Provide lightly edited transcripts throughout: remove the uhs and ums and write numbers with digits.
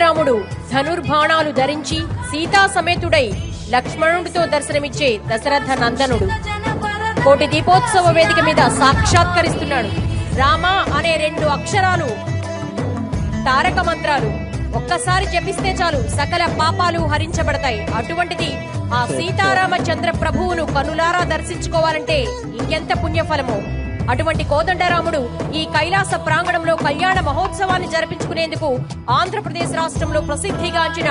కోదండరాముడు ధనుర్బాణాలు ధరించి సీతా సమేతుడై లక్ష్మణుడితో దర్శనమిచ్చే దశరథ నందనుడు కోటి దీపోత్సవ వేదిక మీద సాక్షాత్కరిస్తున్నాడు. రామ అనే 2 అక్షరాలు తారక మంత్రాలు ఒక్కసారి జపిస్తే చాలు సకల పాపాలు హరించబడతాయి. అటువంటిది ఆ సీతారామచంద్ర ప్రభువును కనులారా దర్శించుకోవాలంటే ఇంకెంత పుణ్యఫలమో. అటువంటి కోదండరాముడు ఈ కైలాస ప్రాంగణంలో కళ్యాణ మహోత్సవాన్ని జరిపించుకునేందుకు ఆంధ్రప్రదేశ్ రాష్ట్రంలో ప్రసిద్ధిగాంచిన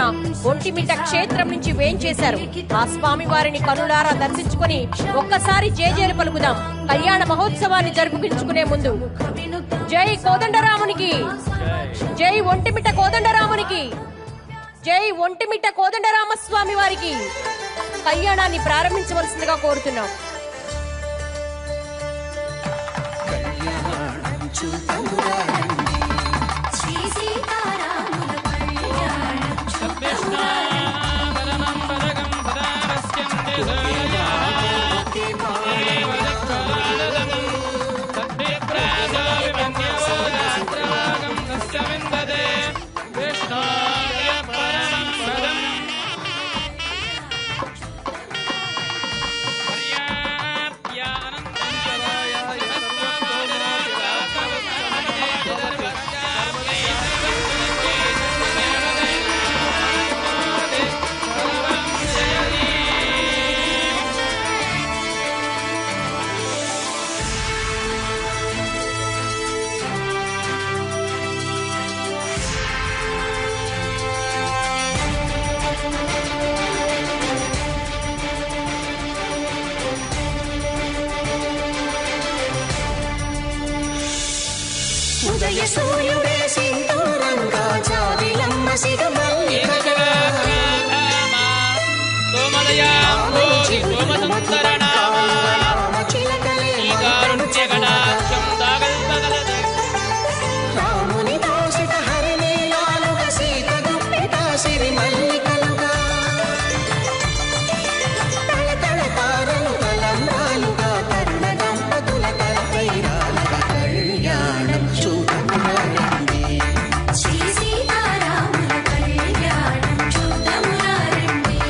ఒంటిమిట్ట క్షేత్రం నుంచి వేంచేశారు. ఆ స్వామి వారిని కనులారా దర్శించుకుని ఒక్కసారి జేజేలు పలుకుదాం. కళ్యాణ మహోత్సవాన్ని జరుపుకుంచుకునే ముందు జై కోదండరామునికి, జై ఒంటిమిట్ట కోదండరామునికి, జై ఒంటిమిట్ట కోదండరామస్వామి వారికి కళ్యాణాన్ని ప్రారంభించవలసిందిగా కోరుతున్నాం. ఉదయ సూర్యుడే సింధూరంగా జాబిలమ్మ సిగమల్లికగా సోమదయా ఓజి సోమసుందరనామ చిలకలే కారుణ్యగణాక్షం దాగల్పగలదు రాముని దోషిత హరినీలాలుగా సీత గుప్పిట సిరి మల్లికలుగా తళతళ తారలు తలంబ్రాలుగా తరుణ దంపతుల తలపై రాలగా కళ్యాణం చూడమురండి శ్రీ సీతారాముల కళ్యాణం చూడమురండి.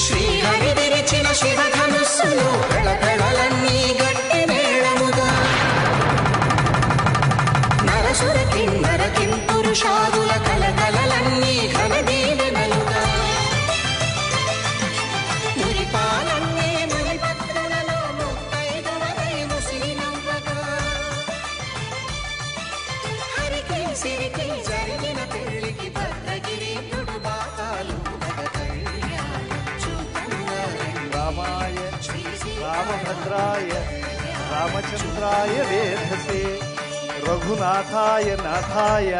శ్రీహరి విరిచిన శివధనుస్సులు కళకళలన్నీ గట్టి మేళముగా నరసుర కిన్నర కింపురుషాదుల కళకళలన్నీ ఘనదీవెనలుగా మురిపాలన్నీ మురిపత్రులలో ముత్తైదువలై ముసినవ్వగా హరికి సిరికి జరిగిన పెళ్లికి భద్రగిరీయుడు బాకాలు రామాయ రామభద్రాయ రామచంద్రాయ వేధసే రఘునాథాయ నాథాయ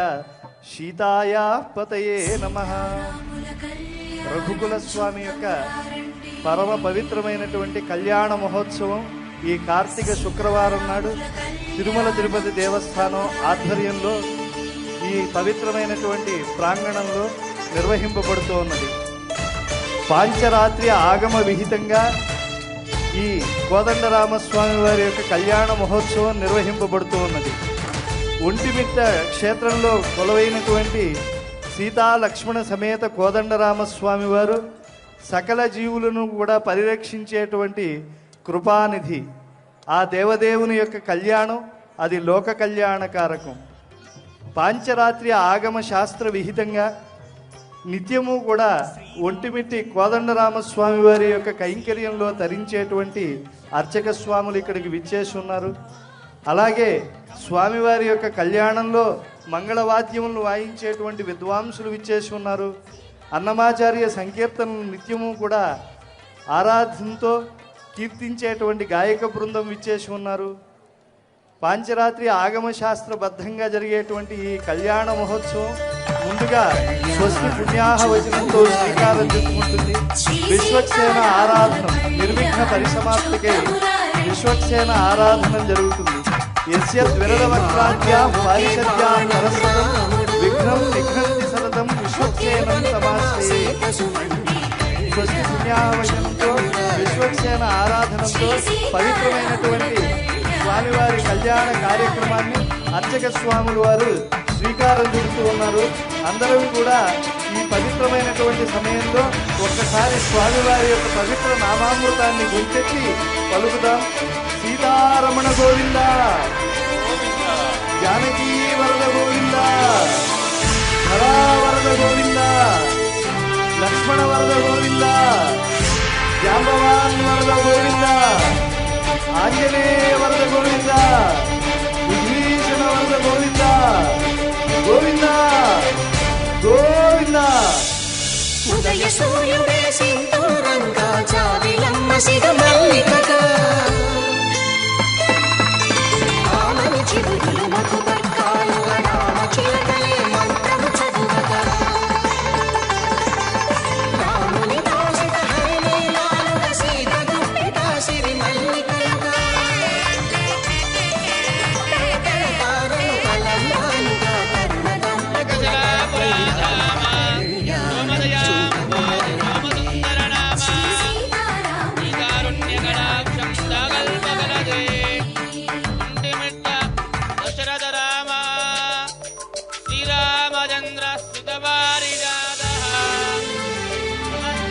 సీతాయ పతయే నమః. రఘుకుల స్వామి యొక్క పరమ పవిత్రమైనటువంటి కళ్యాణ మహోత్సవం ఈ కార్తీక శుక్రవారం నాడు తిరుమల తిరుపతి దేవస్థానం ఆధ్వర్యంలో ఈ పవిత్రమైనటువంటి ప్రాంగణంలో నిర్వహింపబడుతూ ఉన్నది. పాంచరాత్రి ఆగమ విహితంగా ఈ కోదండరామస్వామి వారి యొక్క కళ్యాణ మహోత్సవం నిర్వహింపబడుతూ ఉన్నది. ఒంటిమిట్ట క్షేత్రంలో కొలువైనటువంటి సీతా లక్ష్మణ సమేత కోదండరామస్వామి వారు సకల జీవులను కూడా పరిరక్షించేటువంటి కృపానిధి. ఆ దేవదేవుని యొక్క కళ్యాణం అది లోక కళ్యాణకారకం. పాంచరాత్రి ఆగమ శాస్త్ర విహితంగా నిత్యము కూడా ఒంటిమిట్టి కోదండరామస్వామి వారి యొక్క కైంకర్యంలో తరించేటువంటి అర్చక స్వాములు ఇక్కడికి విచ్చేసి ఉన్నారు. అలాగే స్వామివారి యొక్క కళ్యాణంలో మంగళవాద్యములు వాయించేటువంటి విద్వాంసులు విచ్చేసి ఉన్నారు. అన్నమాచార్య సంకీర్తనలు నిత్యము కూడా ఆరాధనతో కీర్తించేటువంటి గాయక బృందం విచ్చేసి ఉన్నారు. పాంచరాత్రి ఆగమ శాస్త్రబద్ధంగా జరిగేటువంటి ఈ కళ్యాణ మహోత్సవం ముందుగా స్వస్తి పుణ్యాహ వచనంతో శ్రీకారం చుట్టుకుంటుంది. విశ్వక్సేన ఆరాధన నిర్విఘ్న పరిసమాప్తికై విశ్వక్సేన ఆరాధన జరుగుతుంది. యస్యత్ విరదవక్రాభ్యాం పారిషద్యాం నరస్వతం విఘ్నం నిఘ్నంతి సతతం విశ్వక్సేనం తమాశ్రయే. స్వస్తి పుణ్యావచనంతో విశ్వక్సేన ఆరాధనతో పవిత్రమైనటువంటి స్వామివారి కళ్యాణ కార్యక్రమాన్ని అర్చక స్వాములు వారు శ్రీకారం చుడుతూ ఉన్నారు. అందరూ కూడా ఈ పవిత్రమైనటువంటి సమయంలో ఒక్కసారి స్వామివారి యొక్క పవిత్ర నామామృతాన్ని గుర్తెత్తి పలుకుదాం. సీతారమణ గోవింద, జానకీ వరద గోవింద, హరావరద గోవింద, లక్ష్మణ వరద గోవింద, జాంబవాన్ వరద గోవింద, ఆంజనేయ వరద గోవింద, విభీషణ వరద గోవింద, గోవింద గోవింద. ఉదయ సూర్యుడే సింధూరంగా జాబిలమ్మ సిగమల్లికగా ఆమని చిరులు మధుపర్కాలుగా నామ చిలకలే మంత్రము చదువగా రాముని దాసిత హరిలీలాలుగా సీత గుప్పిట సిరి మల్లికలుగా తారలు కలమాలుగా కరుణగంపగా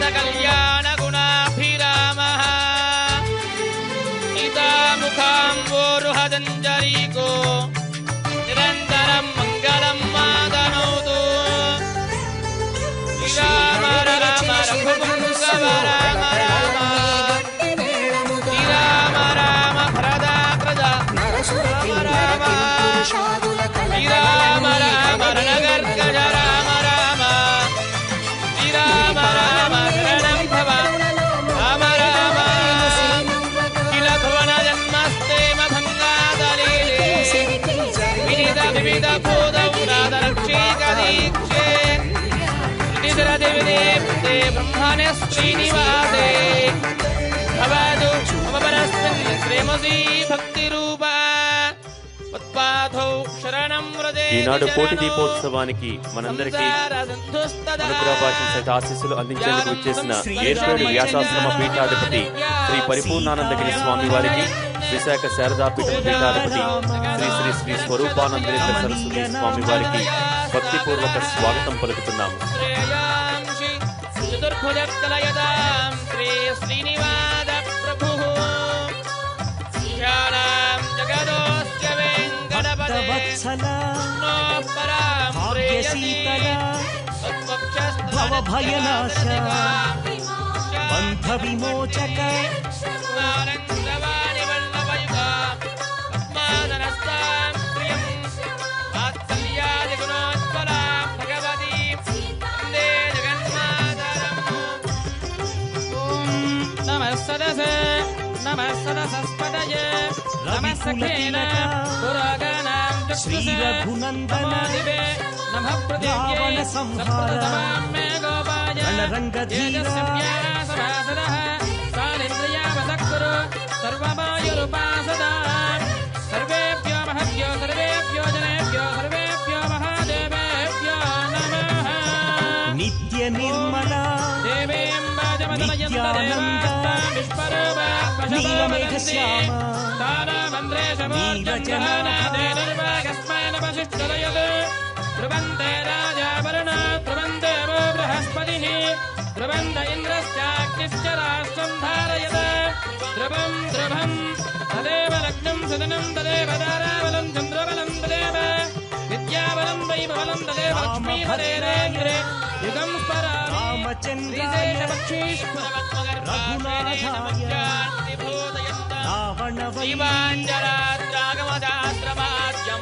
కళ్యాణ గుణాభిరామ సీతాముఖాంబోరుహదంజరీకో నిరంతరం మంగళం మాదనోతు. శ్రీరామ రామ రఘుపుంగవ రామ రామ శ్రీరామ రామ భరదాగ్రజ రామ రామ శ్రీరామ రామ రణగర్గజ రామ రామ శ్రీరామ రామ శరణం భవ రామ రామ కిల భువన జన్మస్తేమ భంగాదలీలే వివిధ వివిధ భూతపురాదరక్షీకదీక్షే శ్రీధరదేవిదేప్తే బ్రహ్మణే శ్రీనివాసే భవతు మమ పరస్మిన్ శ్రీమసీ భక్తిరూపా ఈనాడు కోటి దీపోత్సవానికి మనందరికీ అనుగ్రహభాషణ సహిత ఆశీస్సులు అందించేందుకు వచ్చేసిన ఏర్పేడు వ్యాసాశ్రమ పీఠాధిపతి శ్రీ పరిపూర్ణానందగిరి స్వామి వారికి, విశాఖ శారదాపీఠం పీఠాధిపతి శ్రీ శ్రీ శ్రీ స్వరూపానందేంద్ర సరస్వతి స్వామి వారికి భక్తిపూర్వక స్వాగతం పలుకుతున్నాము. భాగ్యశీతల భవభయనాశ బంధ విమోచక శ్రీ రఘునందన రావణ సంహార రణరంగధీర సర్వేభ్యో మహభ్యో సర్వేభ్యో జనేభ్యో సర్వేభ్యో మహాదేవేభ్యో నమః. నిత్య నిర్మల నిత్యానంద నీలమేఘ శ్యామ ధ్రువంతే రాజావరుణ ధ్రువందేవో బృహస్పతిః ధ్రువంత ఇంద్రశ్చాగ్నిశ్చ రాష్ట్రం ధారయత ధ్రువం ధ్రువం తదేవ లగ్నం సదనం తదేవ తారాబలం చంద్రబలం తదేవ విద్యాబలం వైభవలం తదేవ లక్ష్మీపదేరేంద్రే యుగం స్మరామి రామచంద్రాయ రఘునాథాయ రావణ వైవాంజరాత్రాగమదాశ్రమాద్యం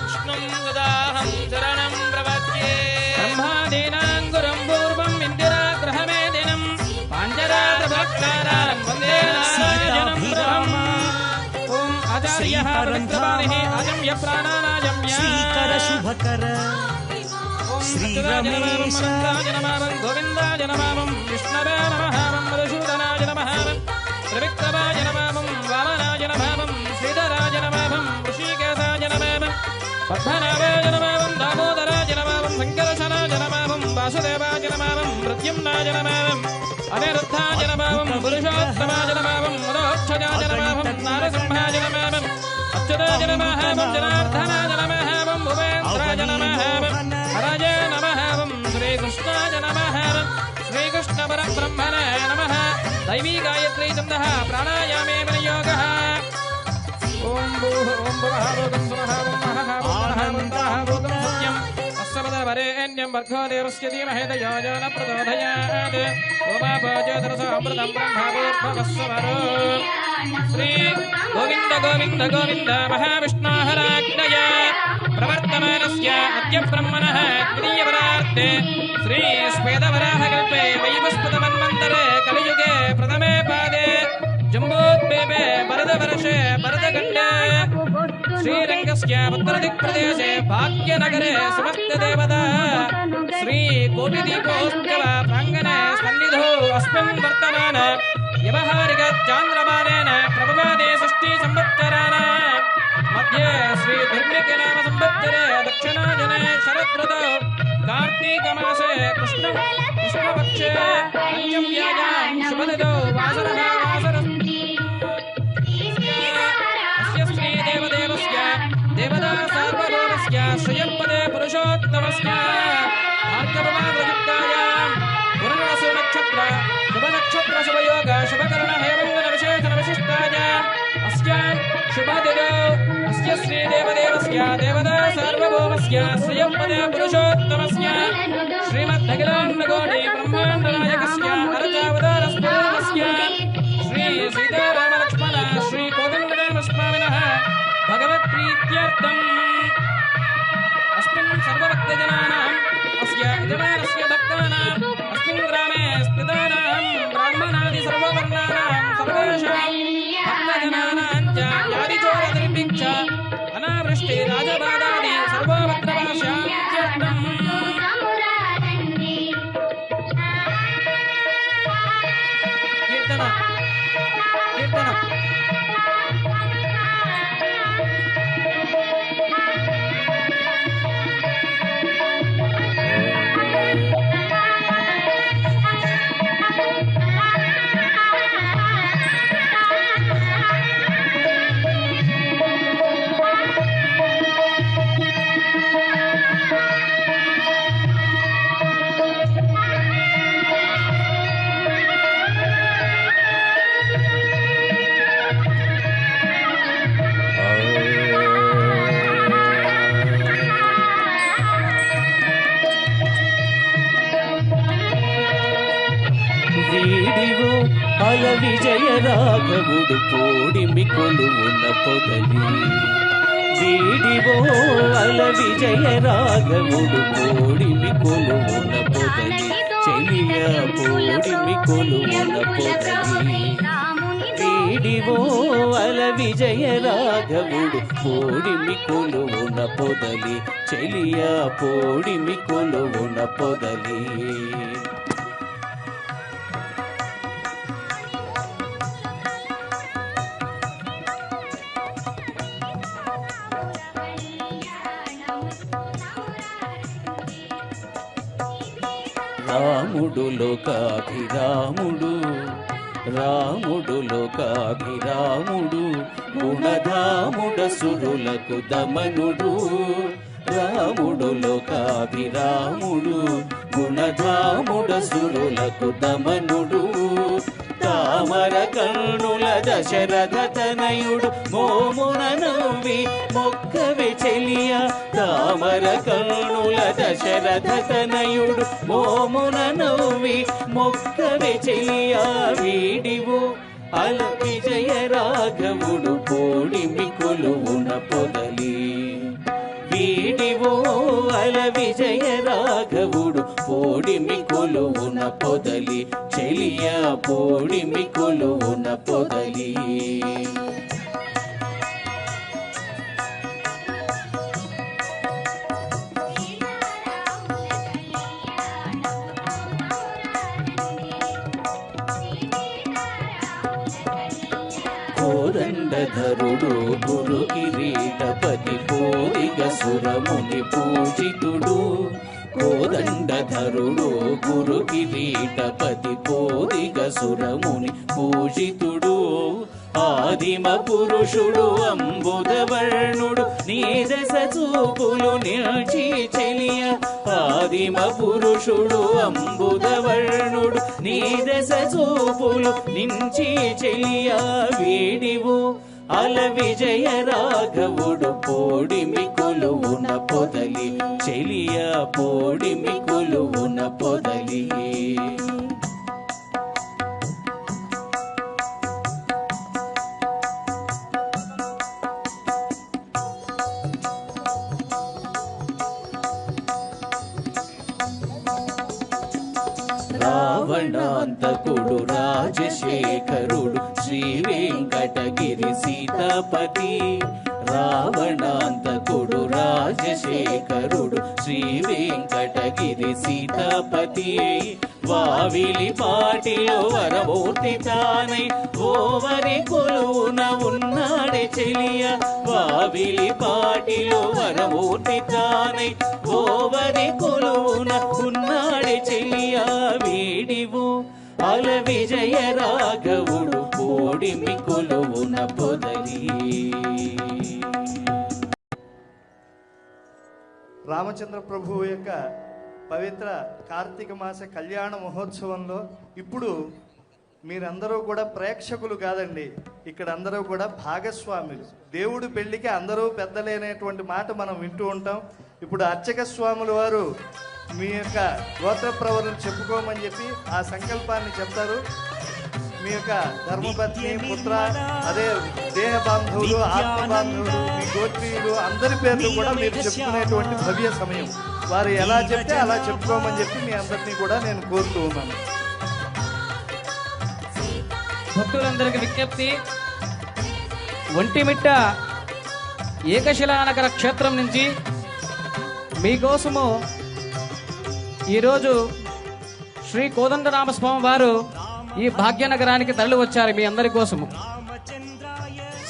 విష్ణుం సదాహం శరణం ప్రపద్యే. బ్రహ్మాదీనాంగురం పూర్వం ఇందిరాగ్రహమేదినం పాంజరాత్రభక్తారాం వందే నారాయణం. ఓం ఆచార్యః పవిత్రవాణిః ఆజమ్య ప్రాణానాజమ్య శ్రీకర శుభకర శ్రీరమేశ గోవిందాయ నమామం విష్ణవే నమః మధుసూదనాయ నమః త్రివిక్రమాయ నమామం వామనాయ నమామం ప్రద్యుమ్నాయ నమామం అనిరుద్ధాయ నమామం పురుషోత్తమాయ నమామం మదోక్షజాయ నమామం నారసింహాయ నమామం అచ్యుతాయ నమామం జనార్దనాయ నమామం ఉపేంద్రాయ నమామం హరాయ నమామం శ్రీకృష్ణాయ నమామం శ్రీకృష్ణ పరబ్రహ్మణే నమః దైవీ గాయత్రీ ఛందః ప్రాణాయామే వినియోగః ఓం భూః ఓం భువః భూతం స్వః ఓం మహః ఓంః భూతం సత్యం వరేణ్యం భర్గో దేవస్య ధీమహి ధియో యో న ప్రచోదయాత్ ఓమాపోజ్యోతిరసామృతం బ్రహ్మభూర్భువస్సువరో శ్రీ గోవింద గోవింద గోవింద మహావిష్ణోహరాజ్ఞయ ప్రవర్తమానస్య అద్య బ్రహ్మణః ద్వితీయవరార్తే శ్రీ శ్వేతవరాహకల్పే వైవస్పతమన్వంతరే కలియుగే ప్రథమే పాదే జంబోద్భీపే భరతవర్షే భరతఖण्डे श्रीरङ्गस्य उत्तरदिक्प्रदेशे भाग्यनगरे सुभक्तदेवता श्रीकोटिदीपोत्सव प्राङ्गणे सन्निधौ अस्मिन् वर्तमान व्यवहारिकचान्द्रमानेन प्रभवादे षष्टिसंवत्सराणां मध्ये श्रीधर्मिकनाम संवत्सरे दक्षिणाजने शरदृतौ कार्तीकमासे कृष्णपक्षे पञ्चम्यायां शुभदिनौ वासरः देवता सार्वभौमस्य श्रियंपदे पुरुषोत्तमस्य भार्गवमागयुक्तायां पुनर्वसु नक्षत्र शुभनक्षत्र शुभयोग शुभकर्ण हेमङ्गल विशेषण विशिष्टायाम् अस्यां शुभदिनौ अस्य श्रीदेवदेवस्य देवता सार्वभौमस्य श्रियंपदे पुरुषोत्तमस्य श्रीमद्भगिलाण्डकोटि ब्रह्माण्डनायकस्य अरजावतारस्पूर्णस्य श्री सीतारामलक्ष्मण श्री कोदण्डरामस्वामिनः भगवत्प्रीत्यर्थम् अस्मिन् सर्वभक्तजनानाम् अस्य यजमानस्य भक्तानाम् अस्मिन् ग्रामे स्थितानां ब्राह्मणादि सर्ववर्णानां सर्वेषां भक्तजनानां च यादिचोरदुर्भिक्ष अनावृष्टि राजबाधादि सर्वभद्रभाषान्त्यर्थम् कीर्तन వీడివో అల విజయ రాఘవుడు కోడిమి కొలువున పొదలి వీడివో అల విజయ రాఘవుడు కోడిమి కొలువున పొదలి చెలియ కోడిమి కొలువున పొదలి వీడివో అల విజయ రాఘవుడు కోడిమి కొలువున పొదలి చెలియ కోడిమి కొలువున పొదలి రాముడు లోకాభిరాముడు రాముడు లోకాభిరాముడు గుణధాముడ సురులకు దమనుడు రాముడు లోకాభిరాముడు గుణధాముడ సురులకు దమనుడు తామర కర్ణుల దశరథ తనయుడు మోమున నవ్వి మొక్కవే చెలియ తామర కర్ణుల దశరథ తనయుడు మోమున నవ్వి మొక్కవే చెలియ వీడివు అల విజయ రాఘవుడు కోడిమి కొలువున పొదలి వీడివో అల విజయ రాఘవుడు పోడిమి కొలువున పొదలి చెలియ పోడిమి కొలువున పొదలి కోదండధరుడు గురు కిరీటపతి కోరిగ సురముని పూజితుడు కోదండధరుడు గురు కిరీటపతి పోదిగ సురముని పూజితుడు ఆదిమ పురుషుడు అంబుదవర్ణుడు నీ దశ చూపులు నిల్చి చెలియ ఆదిమ పురుషుడు అంబుదవర్ణుడు నీ దశ చూపులు నించి చెలియ వీడివు అల విజయ రాఘవుడు పోడిమి కొలువున పొదలి చెలియ పోడిమి కొలువున పొదలి రావణాంతకుడు రాజశేఖరుడు శ్రీ వెంకటగిరి సీతాపతి రావణాంతకుడు రాజశేఖరుడు శ్రీ వెంకటగిరి సీతాపతి వావిలి పాటిలో వరమూర్తి తానై ఓవరి కొలువున ఉన్నాడే చెలియ వావిలి పాటిలో వరమూర్తి తానై ఓవరి కొలువున ఉన్నాడే చెలియ వీడివు అల విజయ రాఘవుడు పోడిమి కొలువున పొదలి. రామచంద్ర ప్రభువు యొక్క పవిత్ర కార్తీక మాస కళ్యాణ మహోత్సవంలో ఇప్పుడు మీరందరూ కూడా ప్రేక్షకులు కాదండి, ఇక్కడ అందరూ కూడా భాగస్వాములు. దేవుడి పెళ్లికి అందరూ పెద్దలేనటువంటి మాట మనం వింటూ ఉంటాం. ఇప్పుడు అర్చక స్వాముల వారు మీ యొక్క గోత్ర ప్రవరణ చెప్పుకోమని చెప్పి ఆ సంకల్పాన్ని చెప్తారు. మీ యొక్క ధర్మపత్ని పుత్ర అదే దేహ బాంధవులు ఆత్మ బాంధవులు మీ గోత్రీయులు అందరి పేర్లు కూడా మీరు చెప్పుకునేటువంటి భవ్య సమయం. వారు ఎలా చెప్తే అలా చెప్పుకోమని చెప్పి మీ అందరినీ కూడా నేను కోరుతూ ఉన్నాను. భక్తులందరికీ విజ్ఞప్తి, ఒంటిమిట్ట ఏకశిలానగర క్షేత్రం నుంచి మీకోసము ఈరోజు శ్రీ కోదండరామస్వామి వారు ఈ భాగ్యనగరానికి తరలి వచ్చారు మీ అందరి కోసము.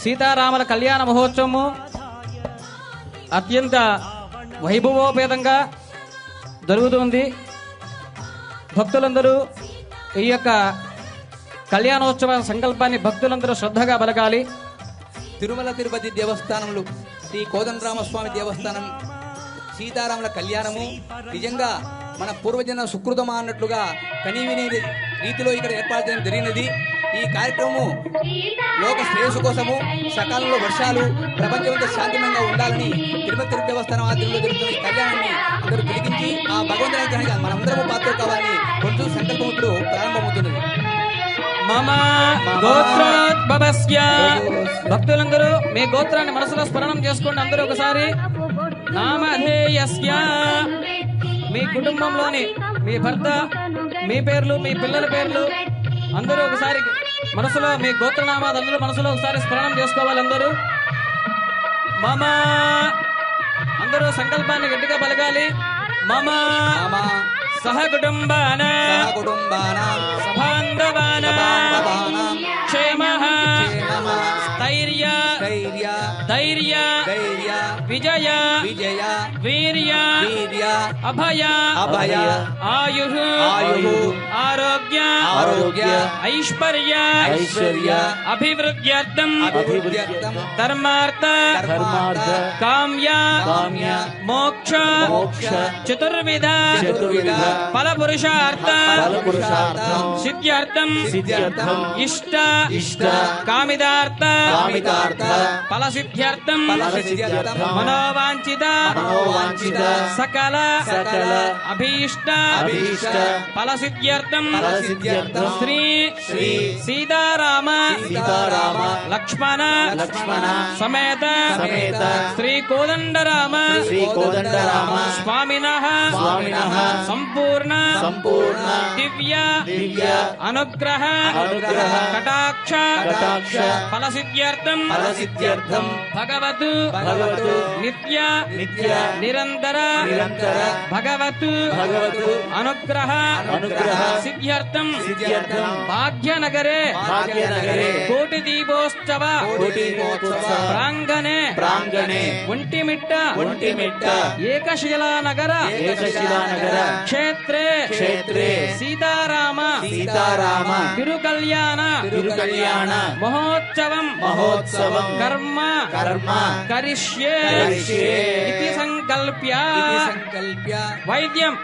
సీతారాముల కళ్యాణ మహోత్సవము అత్యంత వైభవోపేతంగా జరుగుతుంది. భక్తులందరూ ఈ యొక్క కళ్యాణోత్సవ సంకల్పాన్ని భక్తులందరూ శ్రద్ధగా పలకాలి. తిరుమల తిరుపతి దేవస్థానములు శ్రీ కోదండరామస్వామి దేవస్థానం సీతారాముల కళ్యాణము నిజంగా మన పూర్వజన సుకృతమా అన్నట్లుగా కనీవిని రీతిలో ఇక్కడ ఏర్పాటు చేయడం జరిగినది. ఈ కార్యక్రమము లోక శ్రేయస్సు కోసము సకాలంలో వర్షాలు ప్రపంచమంతా శాంతిమయంగా ఉండాలని తిరుమల తిరుపతి దేవస్థానం ఆధ్వర్యంలో జరుగుతున్న ఈ కళ్యాణాన్ని అందరూ తిరిగించి ఆ భగవంతుని అనుగ్రహానికి మనందరము పాత్ర కావాలని కొంచెం సంకల్పం ఇప్పుడు ప్రారంభమవుతున్నది. మమ గోత్రోద్భవస్య భక్తులందరూ మీ గోత్రాన్ని మనసులో స్మరణం చేసుకోండి. అందరూ ఒకసారి నామధేయస్య మీ కుటుంబంలోని మీ భర్త మీ పేర్లు మీ పిల్లల పేర్లు అందరూ ఒకసారి మనసులో మీ గోత్రనామాలు అందరూ మనసులో ఒకసారి స్మరణం చేసుకోవాలి. అందరూ మమ అందరూ సంకల్పాన్ని గట్టిగా పలకాలి. మమ సహ కుటుంబాన సబాంధవాన క్షేమః స్థైర్య ధైర్య విజయ వీర్య అభయ ఆయుః ఆరోగ్య ఐశ్వర్య అభివృద్ధ్యర్థం ధర్మార్థ కామ్య మోక్ష చతుర్విధ ఫలపురుషార్థ సిద్ధ్యర్థం ఇష్ట కామిదార్థ ఫలసిద్ధ్యర్థం మనోవాంఛిత సకల అభీష్ట ఫలసిద్ధ్యర్థం శ్రీ సీతారామ లక్ష్మణ సమేత శ్రీ కోదండరామ స్వామినః సంపూర్ణ దివ్య అనుగ్రహ కటాక్ష ఫలసిద్ధ్యర్థం భగవతు నిత్య నిరంతర భగవతు అనుగ్రహ సిద్ధ్యర్థం సిద్ధ్యర్థం భాగ్యనగరే భాగ్యనగరే కోటి దీపోత్సవ ప్రాంగణే ప్రాంగణే ఒంటిమిట్ట ఏకశిలానగర క్షేత్రే సీతారామ తిరుకల్యాణ మహోత్సవం కర్మ కరిష్యే ఇతి సంకల్ప్య వైద్యం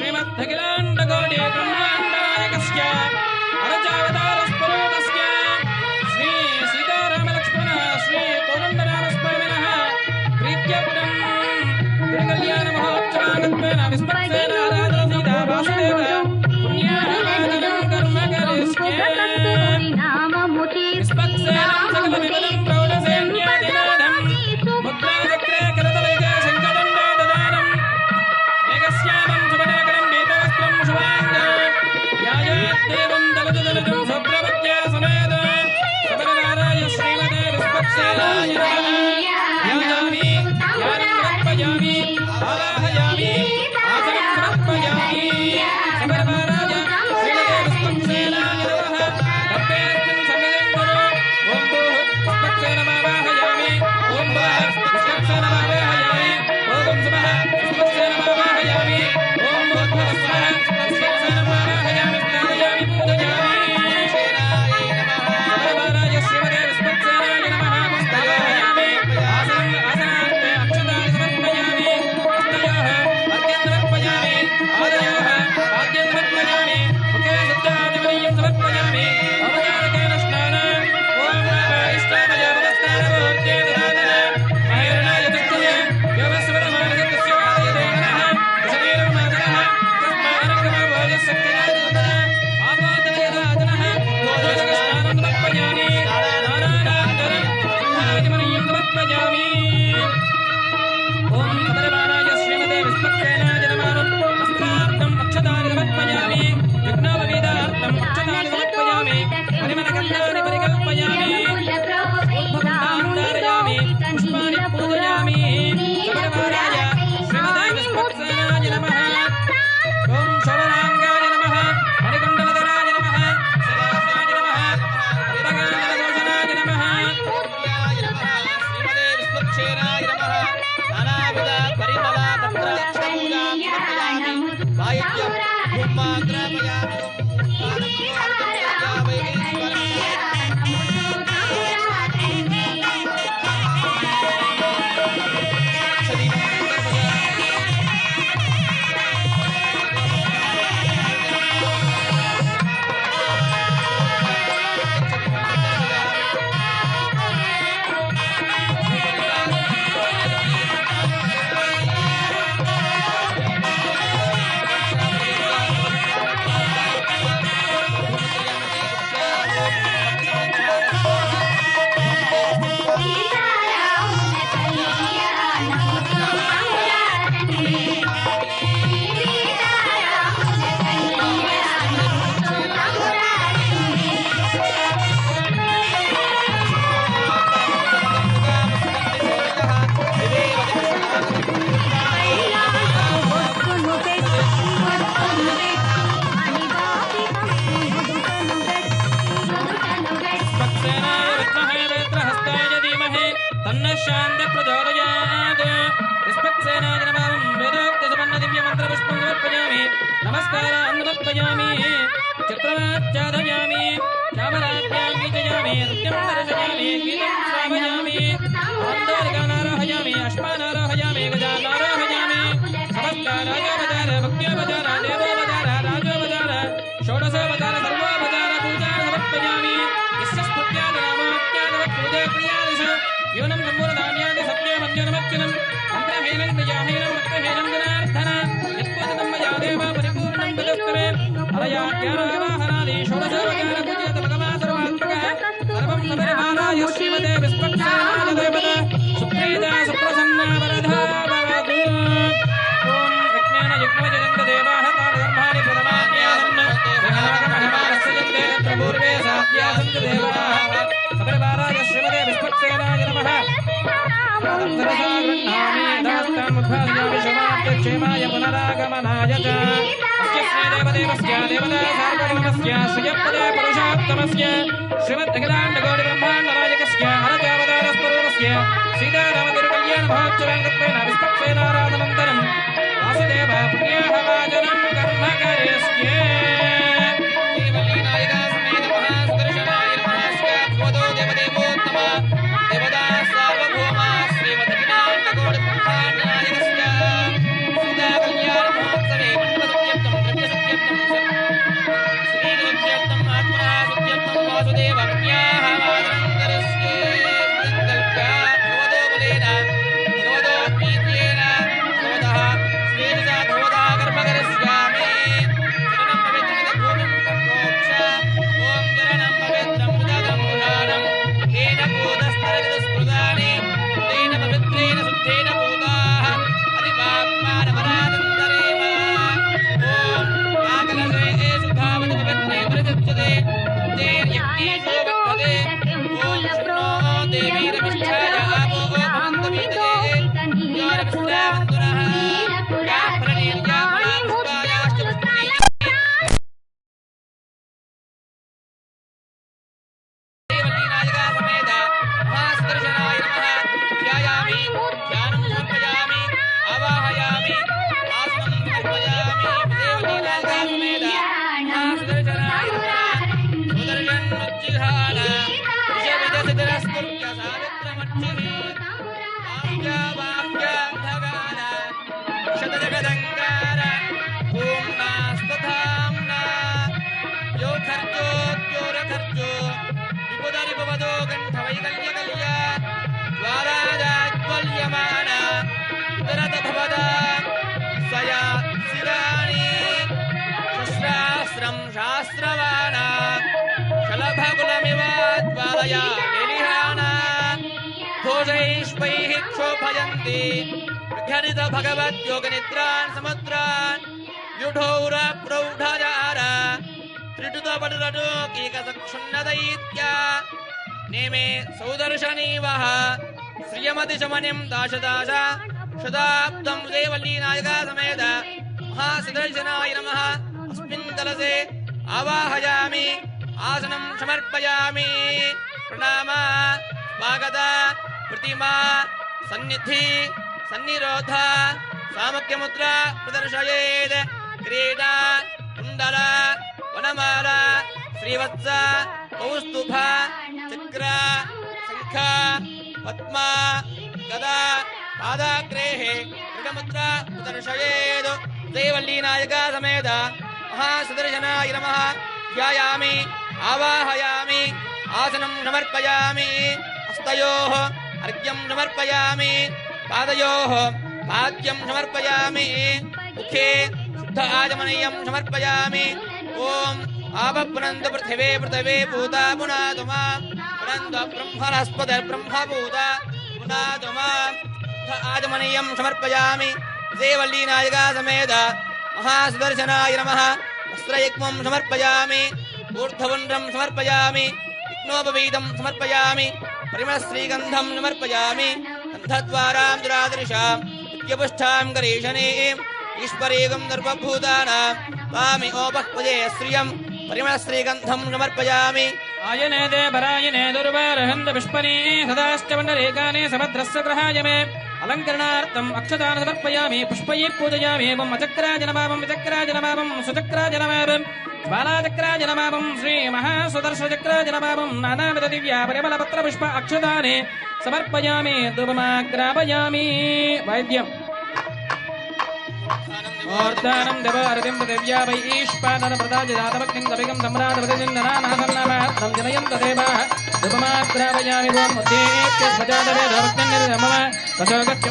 श्रीमद्खिलाण्डकोटि ब्रह्माण्डनायकस्य अरजावतारस्वरूपस्य श्री सीतारामलक्ष्मण श्री कोदण्डरामस्वामिनः प्रीत्यर्थं तिरुकल्याणमहोत्सवागत्वेन विस्मत्सेन आराधना सीता वासुदेव पुण्याहवाचनं कर्म करिष्ये विस्मत्सेनं सकलविमलं प्रौढसैन्यादिनादं मुद्राचक्रे करतलैके शङ्खदण्डे ददानम् मेघश्यामं सुभटाकरं पीतवस्त्रं शुभाङ्गं ध्यायेद्देवं दलजदलजं सप्रपत्या समेत सबरनाराय श्रीमते विस्मत्सेनाय नमः ध्यायामि ध्यानं समर्पयामि आवाहयामि आसनं समर्पयामि सबरनाराय श्रीमते विस्मत्सेनाय नमः तप्पेऽस्मिन् सन्निधिं कुरु ॐ भूः विस्मत्सेनमावाहयामि ॐ भुवः विस्मत्सेनमावाहयामि ॐ सुमः विस्मत्सेनमावाहयामि ॐ भूर्भुवस्सुवः विस्मत्सेनमावाहयामि स्नापयामि पूजयामि सबरनाराय श्रीमते विस्मत्सेनाय नमः स्थापयामि आसनं आसनान्ते अक्षतानि समर्पयामि हस्तयोः अर्घ्यं समर्पयामि पादयोः पाद्यं समर्पयामि मुखे शुद्धादिमनीयं समर्पयामि अवतारकेन स्नानम् ॐ इष्टामय भगस्नानमूर्ते ददातः महेरणाय तुष्टये योगस्वरमानसस्य वादयते नमः शरीरमादरः तस्मारङ्गमभोजशक्तिनाय नमः आपादयदातनः गोदोषकस्नानं समर्पयामि नारायणान्तरं शुद्धादिमनीयं समर्पयामि ॐ सबरमानाय श्रीमते विस्मत्सेनाय नमः वस्त्रार्थं अक्षतानि समर्पयामि यज्ञोपवीतार्थं अक्षतानि समर्पयामि परिमलगन्धानि परिकल्पयामि उद्भवनान्दारयामि पुष्पाणि पूजयामि सबरमानाय श्रीमते विस्मत्सेनाय नमः ॐ शरणाङ्गाय नमः क्षेमाय पुनरागमनाय च अस्य श्रीदेवदेवस्य देवता सार्वभौमस्य श्रियपदे पुरुषोत्तमस्य श्रीमद्अखिलाण्डकोटिब्रह्माण्डनायकस्य हरजावतारस्वरूपस्य सीतारामतिरुकल्याणमहोत्सवं विष्पक्षेनाराधनन्तरं वासुदेव पुण्याहवाचनं कर्मकरेस्य देवलीनायिका समेत महासुदर्शनाय नमः भगवतो देवदेवोत्तम देवता सार्वभौमा श्रीमद्अखिलाण्डकोटिब्रह्माण्डनायकस्य सीताकल्याणमहोत्सवे मण्डलसत्यर्थं द्रव्यसत्यर्थं श्रीनित्यर्थं आत्मना सत्यर्थं वासुदेव पुण्याहवाचनं करस्ये संकल्प्य भगवतो बलेन भगवतो प्रीत्येन भगवतः श्रेयसा भगवतः कर्मकरस्यामि चरणं पवित्रमिदभूमिं सम्प्रोक्ष ॐ चरणं पवित्रं मुदगं मुदानं तेन भूतस्तरविदुस्पृदानि तेन पवित्रेण शुद्धेन भूताः अधिपाप्मानपरानन्दरेव ॐ काकलशेषु धावति पवित्रे प्रयुज्यते तेर्यज्ञेषु वर्धते ॐ शन्नो देवीरविष्ठाय आपो भवन्तमीतये योरविष्टावन्तुनः याफलनीर्याफलापुष्पायाश्च पुष्पिणी देवलीनायिका समेत महासुदर्शनाय नमः ध्यायामि ध्यानं समर्पयामि आवाहयामि आसनं समर्पयामि देवलीनायिका समेत महासुदर्शनाय नमः सुदर्शनोज्जिहान विजयविजसितरस्तुल्य सावित्रमच्युः वाक्यावाक्यान्धगान शतजगदङ्गार ॐ नास्त्वधाम्ना यो खर्जोद्योरखर्जो विबुधरिबुवदो कण्ठवैकल्यकल्या ज्वालाजाज्वल्यमान उदरतभवदा स्वया शिराणि शस्त्रास्त्रं शास्त्रवाणा शलभकुलमिव ज्वालया लेलिहाना घोषैष्पैः क्षोभयन्ति विघ्नित भगवद्योगनिद्रान् समुद्रान् व्युढौरप्रौढजार त्रिटुतपटुरटोकीकसक्षुन्नदैत्या नेमे सौदर्शनीवः श्रियमतिशमनिं दाशदाश शताब्दं देवलीनायिका समेत महासुदर्शनाय नमः अस्मिन् कलशे आवाहयामि आसनं समर्पयामि प्रणाम स्वागत प्रतिमा सन्निधि सन्निरोध सामक्यमुद्रा प्रदर्शयेत् क्रीडा कुंडल वनमाल श्रीवत्स कौस्तुभ चक्र शंख पद्मा गदा पादाग्रेः मृगमुद्रा दर्शयेत् देवल्लीनायका समेत महासुदर्शनाय नमः ध्यायामि आवाहयामि आसनं समर्पयामि हस्तयोः अर्घ्यं समर्पयामि पादयोः पाद्यं समर्पयामि मुखे शुद्ध आचमनीयं समर्पयामि ओम आपपुनन्द पृथिवे पृथिवे भूता पुनातु मां पुनन्द ब्रह्मणस्पद ब्रह्मभूता पुनातु मां शुद्ध आचमनीयं समर्पयामि देवल्लीनायका समेत महासुदर्शनाय नमः वस्त्रयुग्मं समर्पयामि ऊर्ध्वपुण्ड्रं समर्पयामि विघ्नोपवीतं समर्पयामि परिमलश्रीगन्धं समर्पयामि गन्धद्वारां दुरादृशां नित्यपुष्टां गरीषणीम् ईश्वरेगं सर्वभूतानां स्वामि ओपक्वजे श्रियं परिमलश्रीगन्धं समर्पयामि आयने दे परायणे दुर्वारहन्त पुष्पणे सदाश्च वण्डरेकाने समद्रस्य ग्रहाय मे अलङ्करणार्थम् अक्षतान् समर्पयामि पुष्पैः पूजयामि एवम् अचक्राजनमावं विचक्राजनमावं सुचक्राजनमावं बालाचक्राजनमावं श्रीमहासुदर्शचक्राजनमावं नानाविधदिव्या परिमलपत्रपुष्प अक्षतानि समर्पयामि धूपमाग्रापयामि वैद्यम् ओर्धानं देवारतिं देव्या वै ईश्पादन प्रदाजदातमग्निं दभिगं सम्राटपतिनिन्दनानासन्नामात्रं जनयन्त देवाः धूपमाग्रापयामि त्वं मुद्देत्य स्वजातवे धवक्तिर्निर्मम वशोगच्छ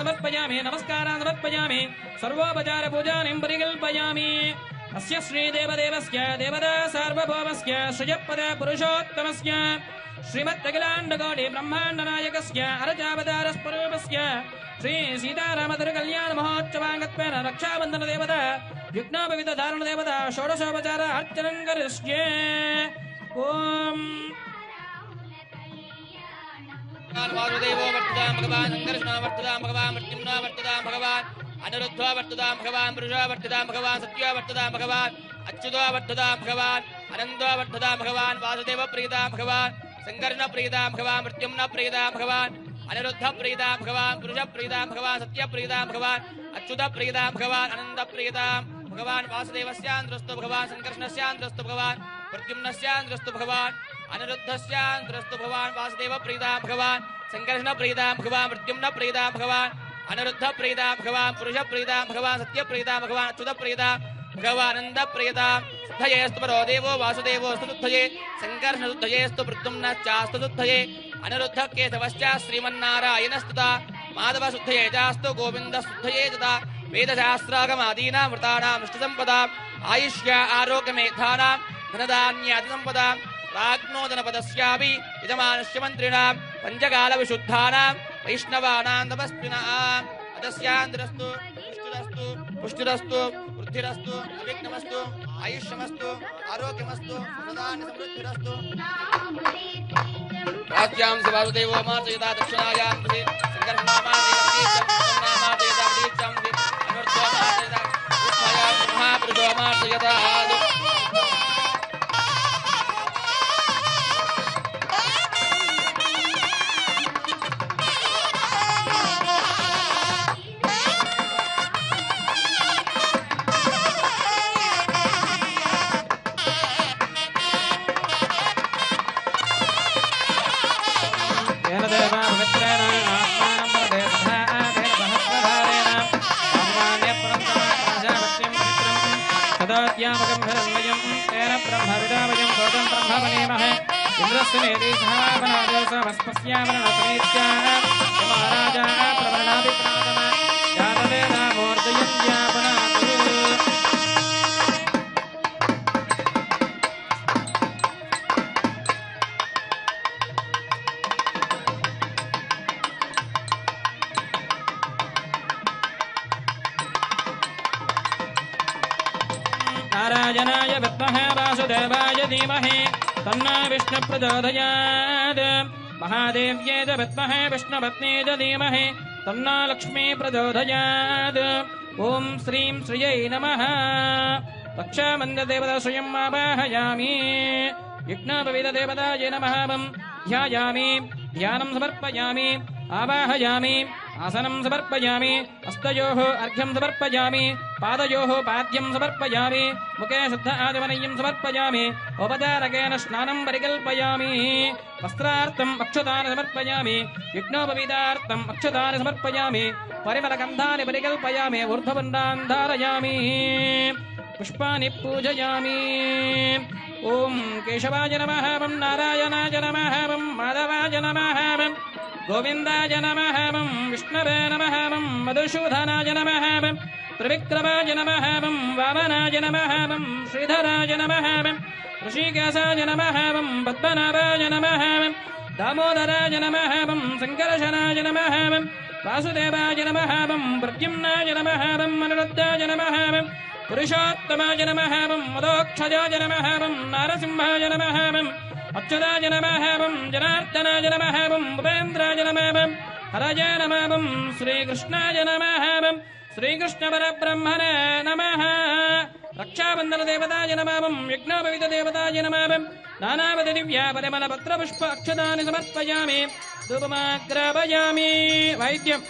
समर्पयामि नमस्कारान् समर्पयामि सर्वोपचार पूजानिं परिकल्पयामि अस्य श्रीदेवदेवस्य देवता सार्वभौमस्य श्रियपद पुरुषोत्तमस्य श्रीमद्अखिलाण्डकोटि ब्रह्माण्डनायकस्य अरचावतारस्वरूपस्य श्री सीतारामतिरुकल्याण महोत्सवाङ्गत्वेन रक्षाबन्धन देवता विघ्नोपविधधारण देवता षोडशोपचार अर्चनं करिष्ये ओम वासुदेवो वर्ततां भगवान् संकर्षणो वर्ततां भगवान् मृत्युम्नो वर्ततां भगवान् अनिरुद्धो वर्ततां भगवान् पुरुषो वर्ततां भगवान् सत्यो वर्ततां भगवान् अच्युतो वर्ततां भगवान् अनन्तो वर्ततां भगवान् वासुदेव प्रीतां भगवान् संकर्षण प्रीतां भगवान् मृत्युम्न प्रीतां भगवान् अनिरुद्ध प्रीतां भगवान् पुरुष प्रीतां भगवान् सत्य प्रीतां भगवान् अच्युत प्रीतां भगवान् अनन्त प्रीतां भगवान् वासुदेवस्यान्द्रस्तु भगवान् संकर्षणस्यान्द्रस्तु भगवान् मृत्युम्नस्यान्द्रस्तु भगवान् अनिरुद्धस्यान्द्रस्तु भगवान् वासुदेव प्रीतां भगवान् संकर्षण प्रीतां भगवान् मृत्युम्न प्रीतां भगवान् अनिरुद्ध प्रीतां भगवान् पुरुष प्रीतां भगवान् सत्य प्रीतां भगवान् अच्युत प्रीतां भगवान् अनन्त प्रीतां शुद्धयेस्तु परो देवो वासुदेवोस्तु शुद्धये संकर्षण शुद्धयेस्तु मृत्युम्नश्चास्तु शुद्धये अनिरुद्ध केशवश्च श्रीमन्नारायणस्तुता माधव शुद्धये चास्तु गोविन्द शुद्धये तथा वेदशास्त्रागमादीनां मृतानां इष्टसम्पदाम् आयुष्य आरोग्यमेधानां धनधान्यादिसम्पदां राग्नोदनपदस्यापि यजमानस्य पञ्चकालविशुद्धानां वैष्णवानां तपस्विनाम् अदस्यान्द्रस्तु पुष्टिरस्तु पुष्टिरस्तु वृद्धिरस्तु अविघ्नमस्तु आयुष्यमस्तु आरोग्यमस्तु धनधान्यसमृद्धिरस्तु राज्यां शिवासुदेवो मार्जयता दक्षिणायां कृते संकर्षणामार्जयता महापुरुषो मार्जयता वेदाध्यापकं हिरण्मयं तेन ब्रह्मविदामयं भोजं ब्रह्मवनेमहे इन्द्रस्य नेदेशहावनादेशमस्पस्यावरणसमीत्या महाराजा प्रवरणाभिप्रातम जातवेदामोर्जयं ज्ञापनातु नारायणाय विद्महे वासुदेवाय धीमहि तन्नो विष्णु प्रचोदयात् महादेव्यै च विद्महे विष्णुपत्नी च धीमहि तन्नो लक्ष्मी प्रचोदयात् ॐ श्रीं श्रियै नमः रक्षाबन्धदेवता श्रियम् आवाहयामि यज्ञोपवीतदेवतायै नमः ध्यायामि ध्यानं समर्पयामि आवाहयामि आसनं समर्पयामि हस्तयोः अर्घ्यं समर्पयामि पादयोः पाद्यं समर्पयामि मुखे शुद्ध आचमनीयं समर्पयामि उपचारकेन स्नानं परिकल्पयामि वस्त्रार्थम् अक्षतानि समर्पयामि यज्ञोपवीतार्थम् अक्षतानि समर्पयामि परिमलगन्धानि परिकल्पयामि ऊर्ध्वपुण्डान् धारयामि पुष्पाणि पूजयामि ॐ केशवाय नमः नारायणाय नमः माधवाय नमः गोविन्दाय नमः विष्णवे नमः मधुसूदनाय नमः त्रिविक्रमाय नमः वामनाय नमः श्रीधराय नमः ऋषिकेशाय नमः पद्मनाभाय नमः दामोदराय नमः शङ्करशनाय नमः वासुदेवाय नमः प्रद्युम्नाय नमः अनिरुद्धाय नमः पुरुषोत्तमाय नमः मदोक्षजाय नमः नारसिंहाय नमः अच्युताय नमः जनार्दनाय नमः भूपेन्द्राय नमः हरये नमः श्रीकृष्णाय नमः श्रीकृष्णपरब्रह्मणे नमः रक्षाबन्धनदेवताय नमः यज्ञोपवीतदेवताय नमः नानाविध दिव्या परिमलपत्रपुष्प अक्षतानि समर्पयामि धूपमाग्रापयामि वैद्यम्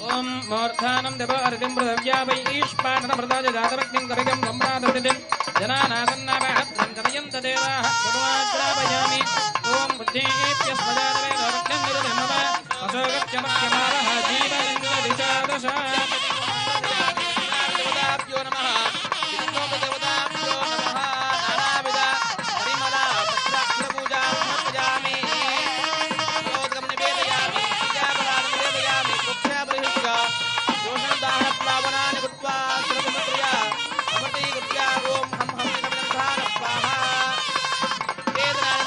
ॐ मूर्धानं देव अर्घ्यं पृथिव्या वै ईश्वानमृताय जातमग्निं कविगं ब्रह्मादृतिं जनानासन्नाभहत्रं कथयन्त देवाः धूपमाग्रापयामि ॐ बुद्धेभ्यस्वजातवेदोरग्नं निरुतं मम अशोकत्यमक्यमारः जीवलिङ्गदिशादश देवताभ्यो नमः विष्णुदेवताभ्यो नमः नानाविध परिमल पत्राक्षरपूजां समर्पयामि योगं निवेदयामि पूजापराधं निवेदयामि कुक्षापरिहृत्य दोषदाहप्लावनानि कृत्वा सुरभुमत्र्या अमृतीकृत्या ॐ हं हं नमनन्धान स्वाहा वेदनानि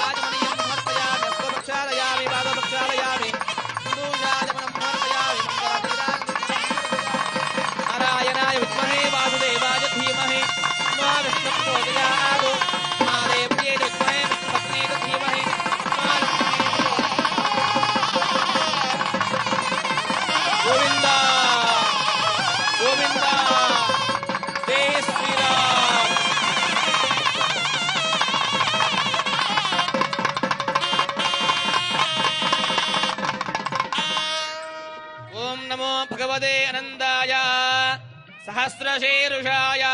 आचमनीयं समर्पयामि हस्तप्रक्षालयामि पादप्रक्षालयामि सिन्दूराचमनं समर्पयामि नारायणाय विद्महे वासुदेवाय धीमहि तन्नो विष्णुः प्रचोदयात् महादेव्यै विद्महे विष्णुपत्नी च धीमहि गोविन्द गोविन्द जय श्रीराम ॐ नमो भगवते अनन्दाय सहस्रशीर्षाय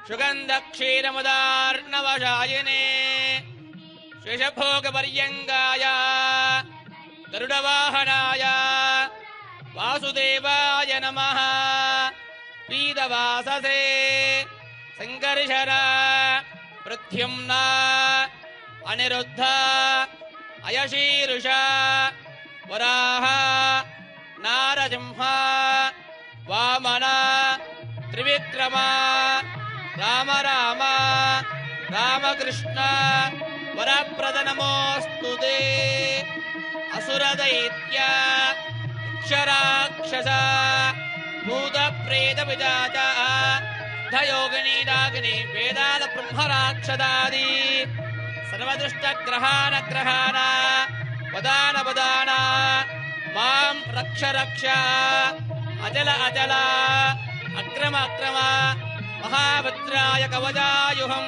सुगन्धक्षीरमुदार्णवशायिने शेषभोगपर्यङ्गाय गरुडवाहनाय वासुदेवाय नमः पीतवाससे सङ्कर्षण प्रद्युम्न अनिरुद्ध अयशीर्ष वराह नारसिंह वामन त्रिविक्रम राम राम रामकृष्ण वरप्रद नमोऽस्तु ते असुरदैत्य अक्षराक्षस भूतप्रेतपिशाच धयोगिनी डागिनी वेदाल ब्रह्मराक्षदादि सर्वदृष्टग्रहाण वदान वदान मां रक्ष रक्ष अजल अजल अक्रम अक्रम महाभद्राय कवचायुहं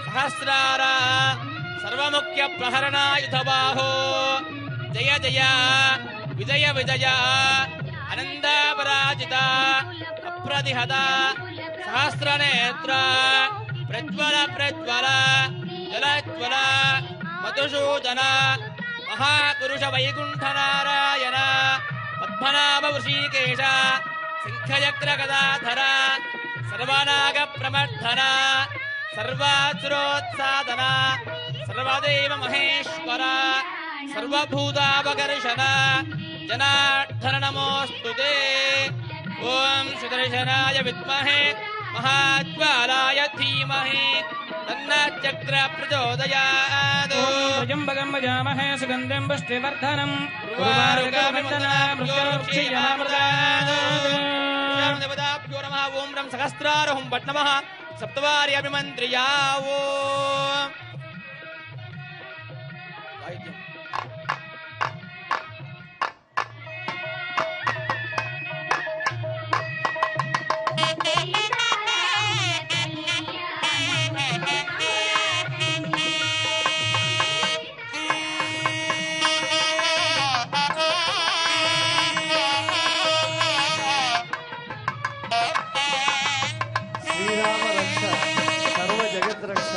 सहस्रार सर्वमुख्य प्रहरणायुधबाहो जय जय विजय विजय अनन्दापराजिता अप्रतिहता सहस्रनेत्र प्रज्वल प्रज्वल जलज्वल मधुसूदन महापुरुष सर्वनाग प्रमर्दना सर्वासुरोत्सादना सर्वदेव महेश्वरा सर्वभूतावकर्षण जनार्दन नमोस्तुते ओम सुदर्शनाय विद्महे महाज्वालाय धीमहि तन्नचक्र प्रचोदयात् त्र्यम्बकं भजामहे सुगन्धिं पुष्टिवर्धनम् देवताभ्यो नमः ओम रं सहस्रारहुं भट् नमः सप्तवारि अभिमन्त्र्यावो శ్రీరామ రక్ష సర్వ జగత్ రక్ష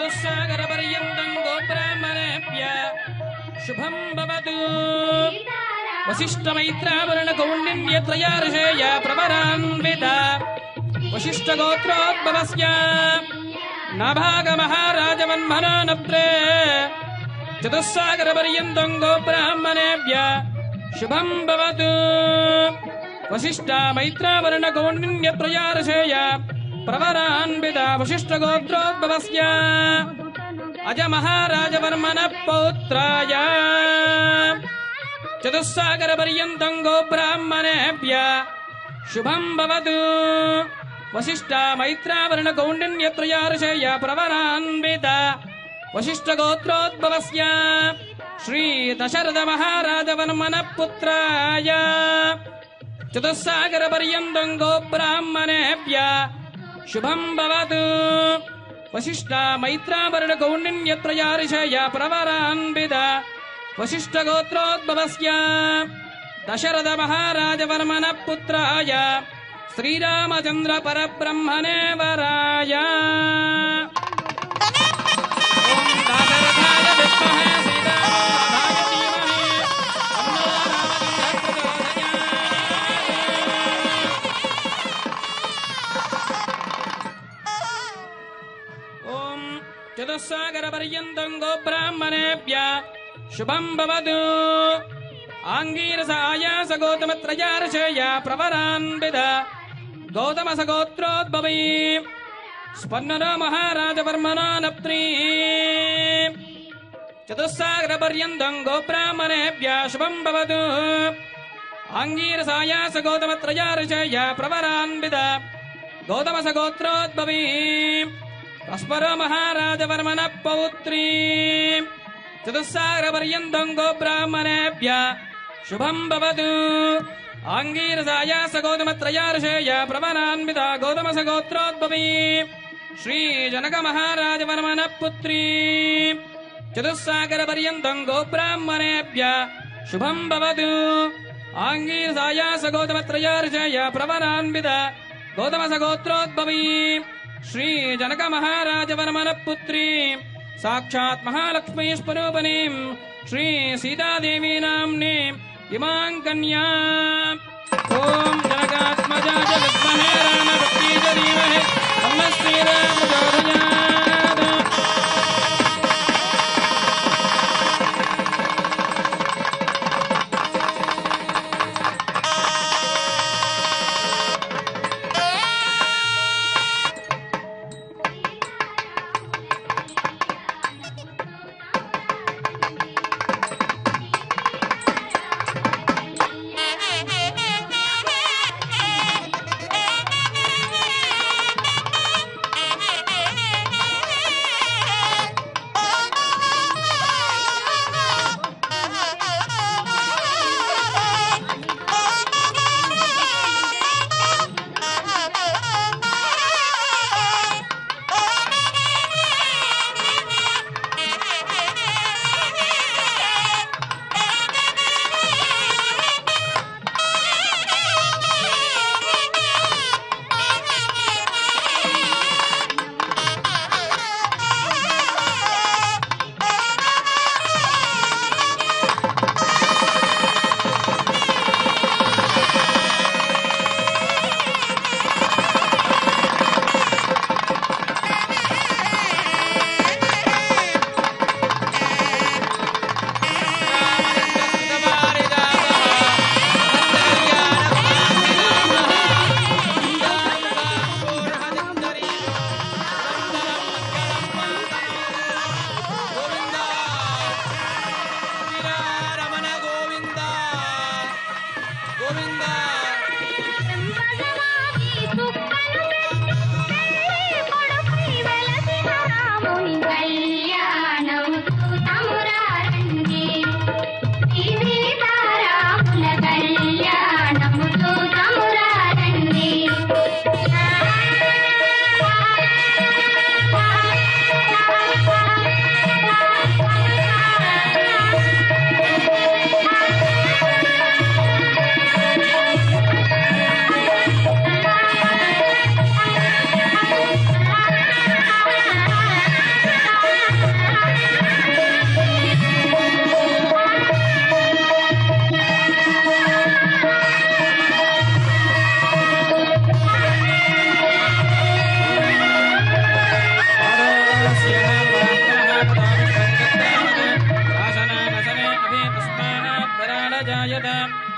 चतुस्सागरपर्यन्तं गोब्राह्मणेभ्य शुभं भवतु वसिष्ठमैत्रावरणकौण्डिन्यत्रयार्षेय प्रवरान्वित वसिष्ठगोत्रोद्भवस्य नाभागमहाराजवन्मनोनप्रे चतुस्सागरपर्यन्तं गोब्राह्मणेभ्य शुभं भवतु वसिष्ठमैत्रावरणकौण्डिन्यत्रयार्षेय प्रवरान्वित वसिष्ठगोत्रोद्भवस्य अजमहाराजवर्मणः पौत्राय चतुस्सागरपर्यन्तं गोब्राह्मणेभ्य शुभं भवतु वसिष्ठमैत्रावरणकौण्डिन्यत्रयार्षेय प्रवरान्वित वसिष्ठगोत्रोद्भवस्य श्री दशरथमहाराजवर्मणः पुत्राय चतुस्सागरपर्यन्तं गोब्राह्मणेभ्य शुभं भवतु वसिष्ठमैत्रावरणकौण्डिन्यत्रयार्षेय प्रवरान्वित वसिष्ठगोत्रोद्भवस्य దశరథ మహారాజ వర్మణ పుత్రాయ శ్రీరామచంద్ర పరబ్రహ్మణే వరాయ ఓం దాశరథాయ విద్మహే సీతారామాయ ధీమహి తన్నో రామచంద్రః ప్రచోదయాత్. ఓం చతుస్సాగర పర్యంతం గోబ్రాహ్మణేభ్యः శుభం భవతు. ఆంగీరసాయాస గౌతమత్రయార్షయ ప్రవరాన్విద గౌతమ సగోత్రోద్భవై స్పన్నర మహారాజ వర్మణో నప్త్రీ. చతుస్సాగర పర్యంతం గోబ్రాహ్మణేభ్యः శుభం భవతు. ఆంగీరసాయాస గౌతమత్రయార్షయ ప్రవరాన్విద గౌతమ సగోత్రోద్భవై స్పన్నర మహారాజ వర్మణ పౌత్రీ. చతుస్సాగర పర్యంతం గోబ్రాహ్మణేభ్యः శుభం భవతు. ఆంగీరసాయాస గౌతమత్రయార్షేయ ప్రవరాన్విత గౌతమ సగోత్రోద్భవీ శ్రీ జనక మహారాజ వర్మణ పుత్రీ. చతుస్సాగర పర్యంతం గోబ్రాహ్మణేభ్యः శుభం భవతు. ఆంగీరసాయాస గౌతమత్రయార్షేయ ప్రవరాన్విత గౌతమ సగోత్రోద్భవీ శ్రీ జనక మహారాజ వర్మణ పుత్రీ. సాక్షాత్ మహాలక్ష్మీ స్వరూపిణీం శ్రీ సీతాదేవీ నామ్ని ఇమాం కన్యా. ఓం జనకాత్మజాయ విద్మహే రామభక్త్యై ధీమహి తన్నో శ్రీరామ ప్రచోదయాత్.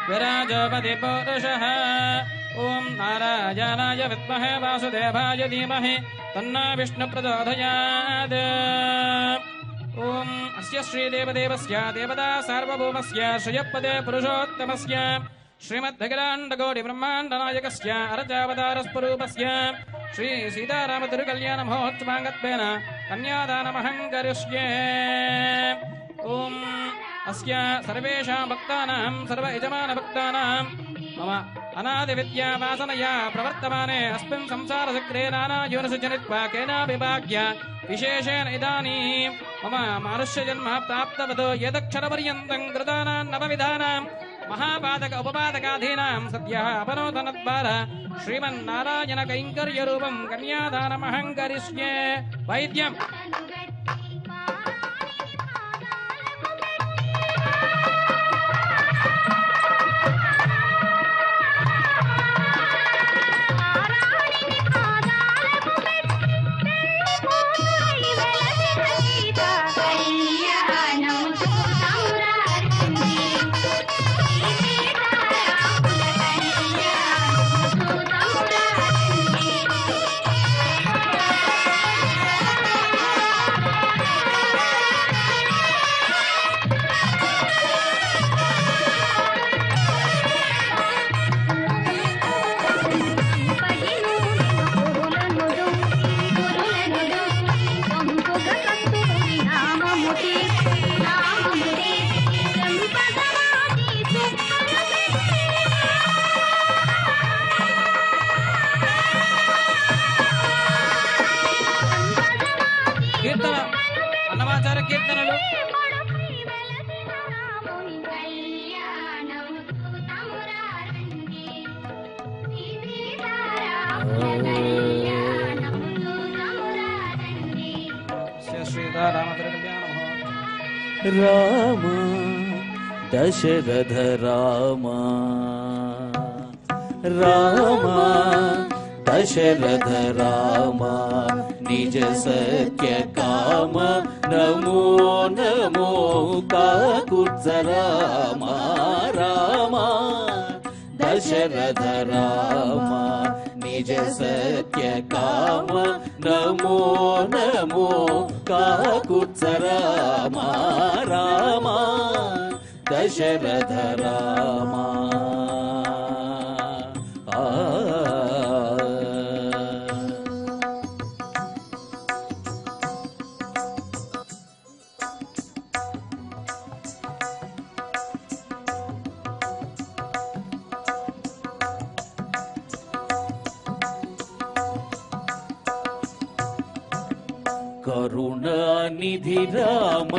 विराजोपति पौरुषः ओम नारायणाय विद्महे वासुदेवाय धीमहि तन्नो विष्णु प्रचोदयात्। ओम अस्य श्रीदेवदेवस्य देवता सार्वभौमस्य श्रियपदे पुरुषोत्तमस्य श्रीमद्भगराण्डकोटि ब्रह्माण्डनायकस्य अर्चावतारस्वरूपस्य श्री सीतारामतिरुकल्याण महोत्सवाङ्गत्वेन कन्यादानमहं करिष्ये। ओम अस्य सर्वेषां भक्तानां सर्व यजमान भक्तानां मम अनादिविद्या वासनया प्रवर्तमाने अस्मिन् संसारचक्रे नानायोनिषु जनित्वा केनापि भाग्य विशेषेण इदानीं मम मानुष्यजन्म प्राप्तवतो यदक्षरपर्यन्तं कृतानां नवविधानां महापादक उपपादकाधीनां सद्यः अपनोदनद्वार श्रीमन्नारायण कैङ्कर्यरूपं कन्यादानमहं करिष्ये वैद्यम् కీర్తన అన్నమాచార కీర్తనలు శ్రీరామచంద్ర కళ్యాణ రామ దశరథ రామ రామ దశరథ రామ నిజ సత్య కామ నమో నమో కాకుత్స రామ రామ దశరథ రామ నిజ సత్య కామ నమో నమో కాకుత్స రామ రామ దశరథ రామ కరుణానిధి రామ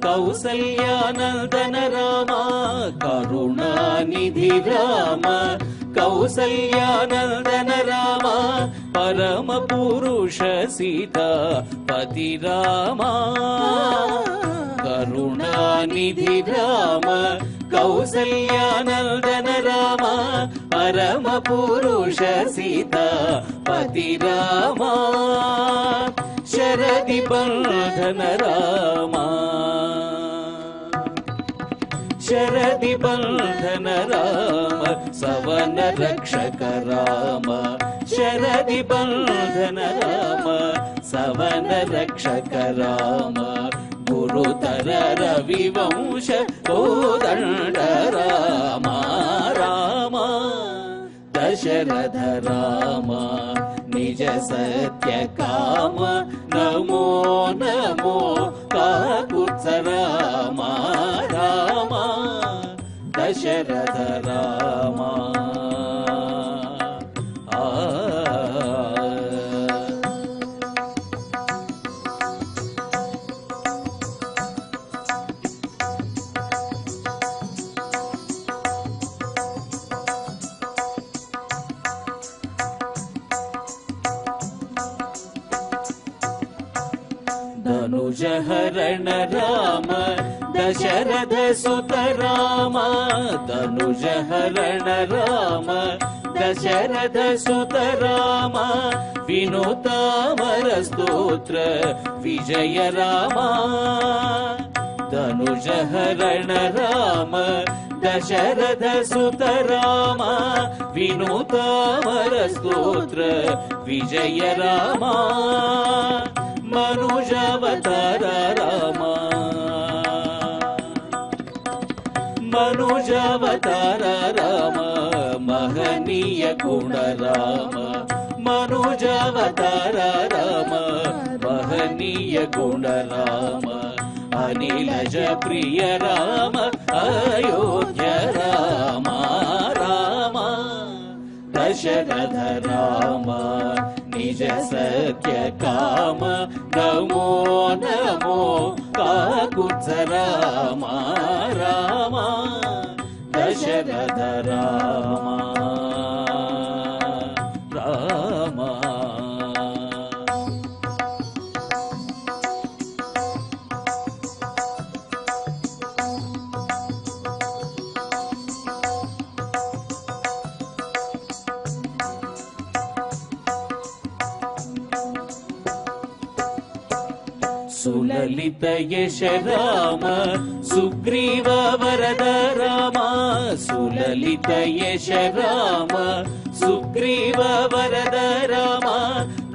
కౌసల్యానందన రామ కరుణానిధి రామ కౌసల్యానందన రామ పరమ పురుష సీతాపతి రామ కరుణానిధి రామ కౌసల్యానందన రామ పరమ పురుష సీతాపతి రామ శరది బంధన రామ శరది బంధన రామ సవన రక్షక రామ శరది బంధన రామ సవన రక్షక రామ గురుతర రవివంశ కోదండ రామ రామ దశరథ రామ నిజ సత్య కామ నమో నమో కాకుత్స రామ రామ దశరథ రామ ధనుజహరణ రామ దశరథ సుత రామ ధనుజహరణ రామ దశరథ సుత రామ వినుతామర స్తోత్ర విజయ రామ ధనుజహరణ రామ దశరథ సుత రామ వినుతామర స్తోత్ర విజయ రామ మనుజావతార రామ మనుజావతార రామ మహనీయ గుణ రామ మనుజావతార రామ మహనీయ గుణ రామ అనిలజ ప్రియ రామ అయోధ్య రామ రామ దశరథ రామ నిజ సత్య కామ నమో నమో కాకుత్స రామ రామ దశరథ రామ రామ. సులలిత యశ రామ సుగ్రీవ వరద రామ. సులలిత యశ రామ సుగ్రీవ వరద రామ.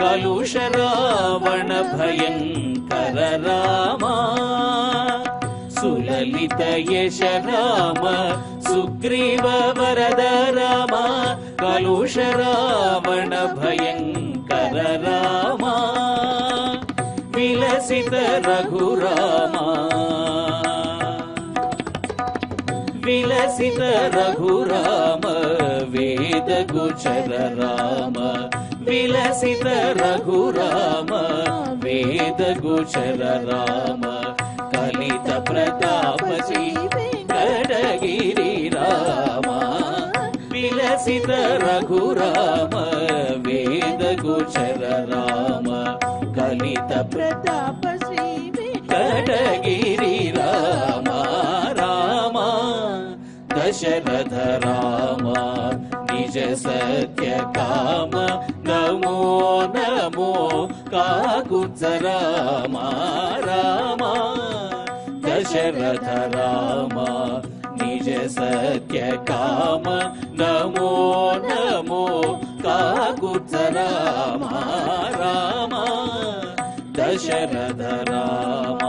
కలుష రావణ భయంకర రామ. సులలిత యశ రామ సుగ్రీవ వరద రామ. కలుష రావణ భయంకర రామ. విలసిత రఘురామ విలసిత రఘురామ వేద గుచర రామ. విలసిత రఘురామ వేద గుచర రామ. కలిత ప్రతాప శ్రీ వెంకటగిరి రామ. విలసిత రఘురామ వేద గుచర రామ. కలిత ప్రతాప శ్రీ వెంకటగిరి రామ రామ. దశరథ రామ నిజ సత్య కామ. నమో నమో కాకుత్స రామ రామ. దశరథ రామ నిజ సత్య కామ. నమో నమో కాకుత్స రామ రామ. దశరథ రామ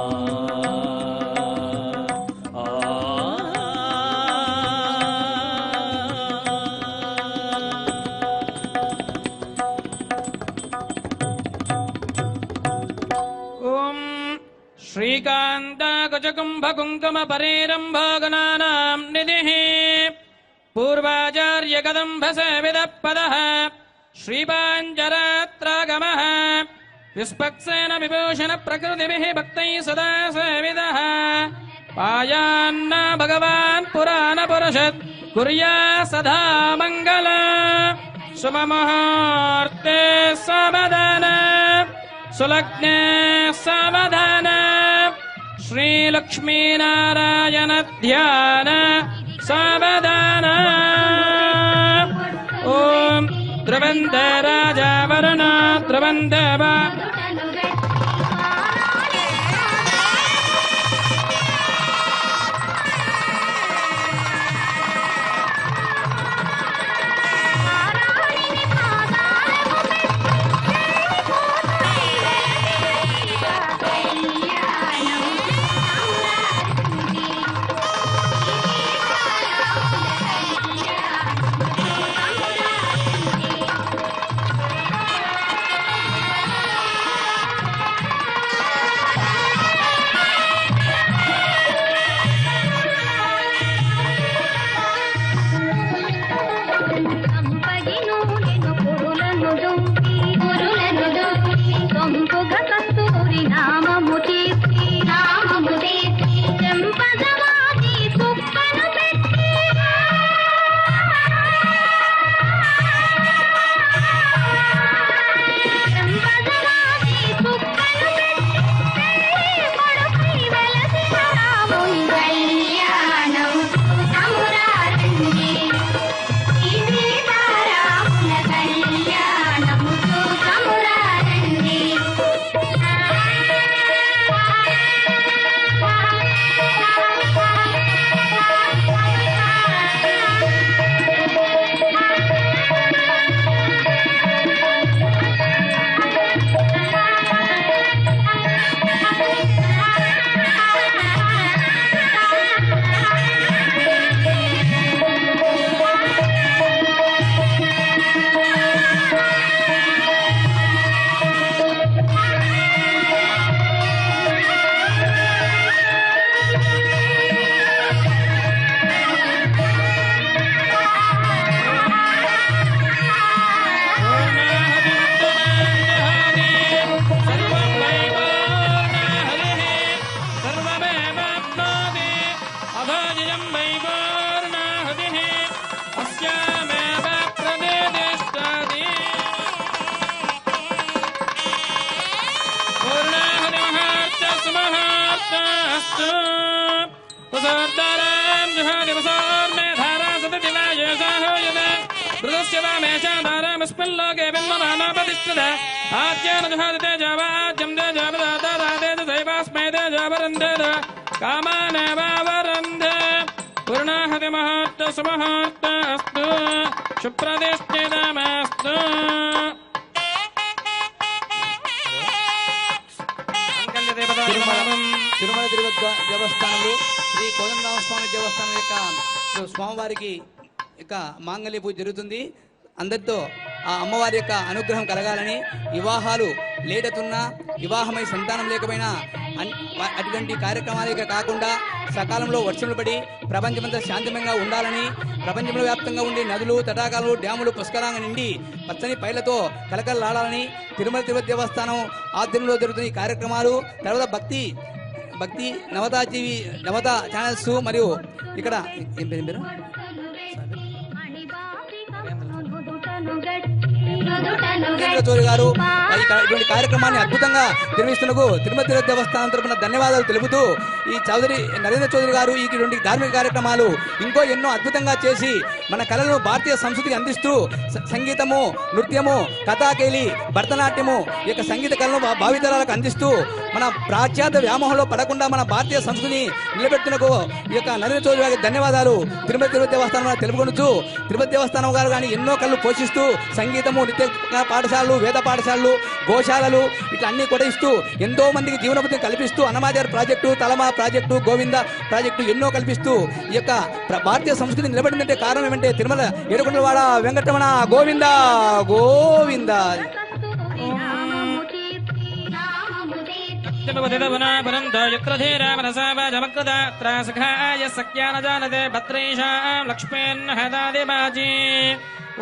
ఓం శ్రీకాంతకుచకుంభకుంకుమ పరేరంభగణానాం నిధిః పూర్వాచార్య కదంబ సేవిత పదః శ్రీపాంజరాత్రాగమః విస్పక్సేన విభూషణ ప్రకృతిభిః భక్తైః సదా సేవితః పాయాన్న భగవాన్ పురాణ పురుషత్ కుర్యా సదా మంగళ శుభముహూర్తే సావధాన సులగ్నే సావధాన శ్రీలక్ష్మీనారాయణ ధ్యాన సావధాన. ఓం ధ్రువంద రాజా వరుణ ధ్రువంద जुहादिवसार्मे धारा सततिवाये साहोयते मृदस्य वामेशा धारामस्मिल्लोके बिन्ममानापतिष्ठित आद्येन जुहादिते जावाद्यं ते जावदाते दैवास्मै ते जावरन्धेत कामानेवावरन्धे पूर्णाहति महात्त सुमहात्त अस्तु शुप्रदिष्टितमस्तु తిరుమల తిరుపతి దేవస్థానంలో శ్రీ కోదండరామస్వామి దేవస్థానం యొక్క స్వామివారికి మాంగళ్య పూజ జరుగుతుంది. అందరితో ఆ అమ్మవారి యొక్క అనుగ్రహం కలగాలని, వివాహాలు లేటతున్నా, వివాహమై సంతానం లేకపోయినా అటువంటి కార్యక్రమాలే కాకుండా సకాలంలో వర్షములు పడి ప్రపంచమంతా శాంతిమయంగా ఉండాలని, ప్రపంచంలో వ్యాప్తంగా ఉండే నదులు, తటాకాలు, డ్యాములు పుష్కలంగా నిండి పచ్చని పైలతో కలకలలాడాలని తిరుమల తిరుపతి దేవస్థానం ఆధ్వర్యంలో జరుగుతున్న ఈ కార్యక్రమాలు. తర్వాత భక్తి నవత ఛానల్స్ మరియు ఇక్కడ ఏం పేరు చౌదరి గారు ఇటువంటి కార్యక్రమాన్ని అద్భుతంగా నిర్వహిస్తున్నకు తిరుమల తిరుపతి దేవస్థానం తరపున ధన్యవాదాలు తెలుపుతూ, ఈ నరేంద్ర చౌదరి గారు ఇటువంటి ధార్మిక కార్యక్రమాలు ఇంకో ఎన్నో అద్భుతంగా చేసి మన కళలను భారతీయ సంస్కృతికి అందిస్తూ సంగీతము, నృత్యము, కథాకేలి, భరతనాట్యము ఈ యొక్క సంగీత కళను భావితరాలకు అందిస్తూ మన పాశ్చాత్య వ్యామోహంలో పడకుండా మన భారతీయ సంస్కృతిని నిలబెట్టునకు ఈ యొక్క నరేంద్ర చౌదరి గారికి ధన్యవాదాలు తిరుమల తిరుపతి దేవస్థానం తెలుపుకొనుచు, తిరుపతి దేవస్థానం గారు కానీ ఎన్నో కళలు పోషిస్తూ సంగీతము, నృత్య పాఠశాలలు, వేద పాఠశాలలు, గోశాలలు ఇట్లా అన్ని కూడా ఇస్తూ ఎంతో మందికి జీవనోపాధిని కల్పిస్తూ Annamacharya project, Talama project, Govinda project ఎన్నో కల్పిస్తూ ఈ యొక్క భారతీయ సంస్కృతి నిలబడిందంటే కారణం ఏమంటే తిరుమల ఏడుకొండలవాడ వెంకటరమణ గోవింద గోవింద.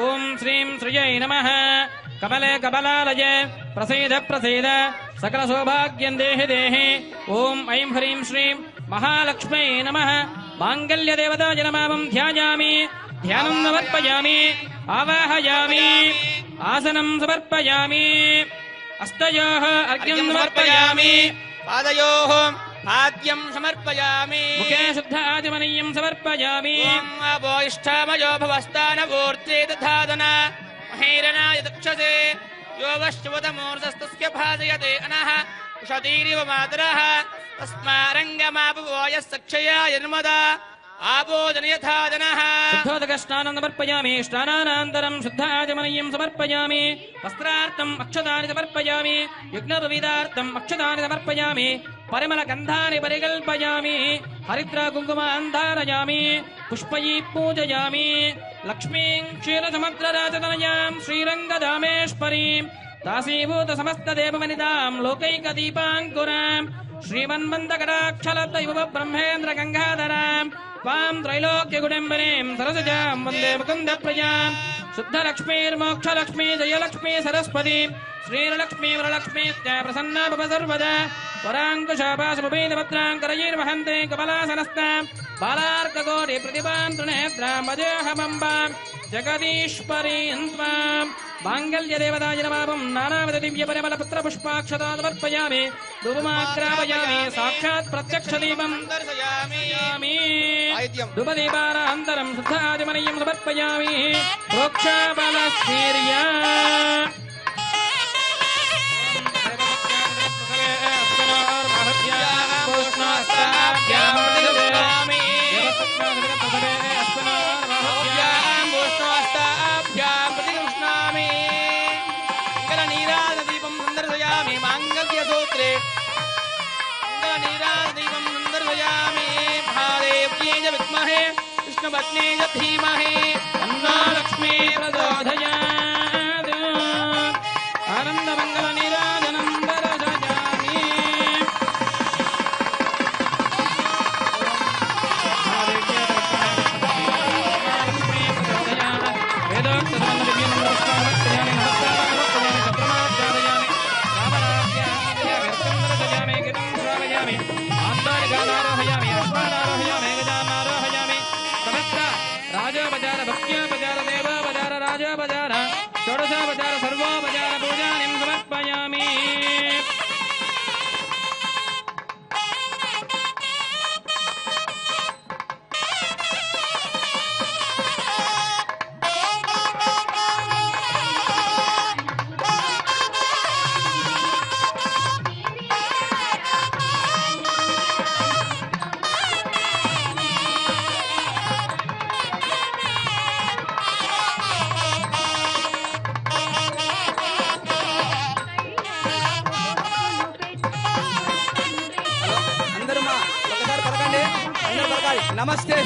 ఓం శ్రీం శ్రీయై నమః. కమలే కమలాలయే ప్రసీద ప్రసీద సకల సౌభాగ్యం దేహి దేహి. ఓం ఐం హ్రీం శ్రీం మహాలక్ష్మై నమః. మాంగళ్య దేవతాయ నమామం ధ్యాయామి, ధ్యానం సమర్పయామి, ఆవాహయామి, ఆసనం సమర్పయామి, అష్టయోః అర్ఘ్యం సమర్పయామి, పాదయోః పాద్యం సమర్పయామి, ముఖే శుద్ధ ఆచమనీయం సమర్పయామి. ఓం అపో ఇష్టామయో భవస్థానమూర్తే దధాదన మహేరణాయ దక్షసే యో వశ్వతమూర్ధస్తస్య భాసయతే అనః ఉషతీరివ మాతరః తస్మారంగమాపవోయ సక్షయాయ నర్మదా ఆపోజనయథాదనః. శుద్ధోదక స్నానం సమర్పయామి, స్నానానంతరం శుద్ధ ఆచమనీయం సమర్పయామి, వస్త్రార్థం అక్షతాని సమర్పయామి, యజ్ఞోపవీతార్థం అక్షతాని సమర్పయామి, పరిమళ గంధాని పరికల్పయామి, హరిద్ర కుంకుమాన్ ధారయామి, పుష్పయీ పూజయామి, లక్ష్మీం క్షీరసముద్రరాజతనయాం శ్రీరంగదామేశ్వరీం దాసీభూత సమస్త దేవవనితాం లోకైక దీపాంకురాం శ్రీమన్మందకటాక్షలబ్ధయువ బ్రహ్మేంద్ర గంగాధరాం త్వాం త్రైలోక్యగుడంబరీం సరసజాం వందే ముకుంద ప్రియాం. శుద్ధలక్ష్మీర్మోక్షలక్ష్మీ జయలక్ష్మీ సరస్వతి శ్రీరలక్ష్మీ వరలక్ష్మీ ప్రసన్నా భవ సర్వదా. వరాంకుశాపాశముపేతభద్రాంకరయైర్వహంతే కమలాసనస్తాం బాలార్కకోటి ప్రతిభాం త్రినేత్రాం భజేహమంబాం జగదీశ్వరీం త్వాం. మాంగళ్య దేవతాయ నమామం నానావిధ దివ్య పరిమళ పుత్ర పుష్పాక్షతాన్ సమర్పయామి, ధూపమాగ్రాపయామి, సాక్షాత్ ప్రత్యక్ష దీపం దర్శయామి, ధూపదీపానంతరం శుద్ధ ఆచమనీయం సమర్పయామి, ప్రోక్షాబలస్థీర్య నీరాదీపం సందర్శయామి, మాంగళ్య సూత్రే నీరాదీపం సందర్శయామి, మహాదేవ్యై చ విద్మహే విష్ణుపత్న్యై చ ధీమహి తన్నో లక్ష్మీ ప్రచోదయాత్. ఆనందమంగళ నీరాజనం దర్శయామి. రాజోపచార భక్తి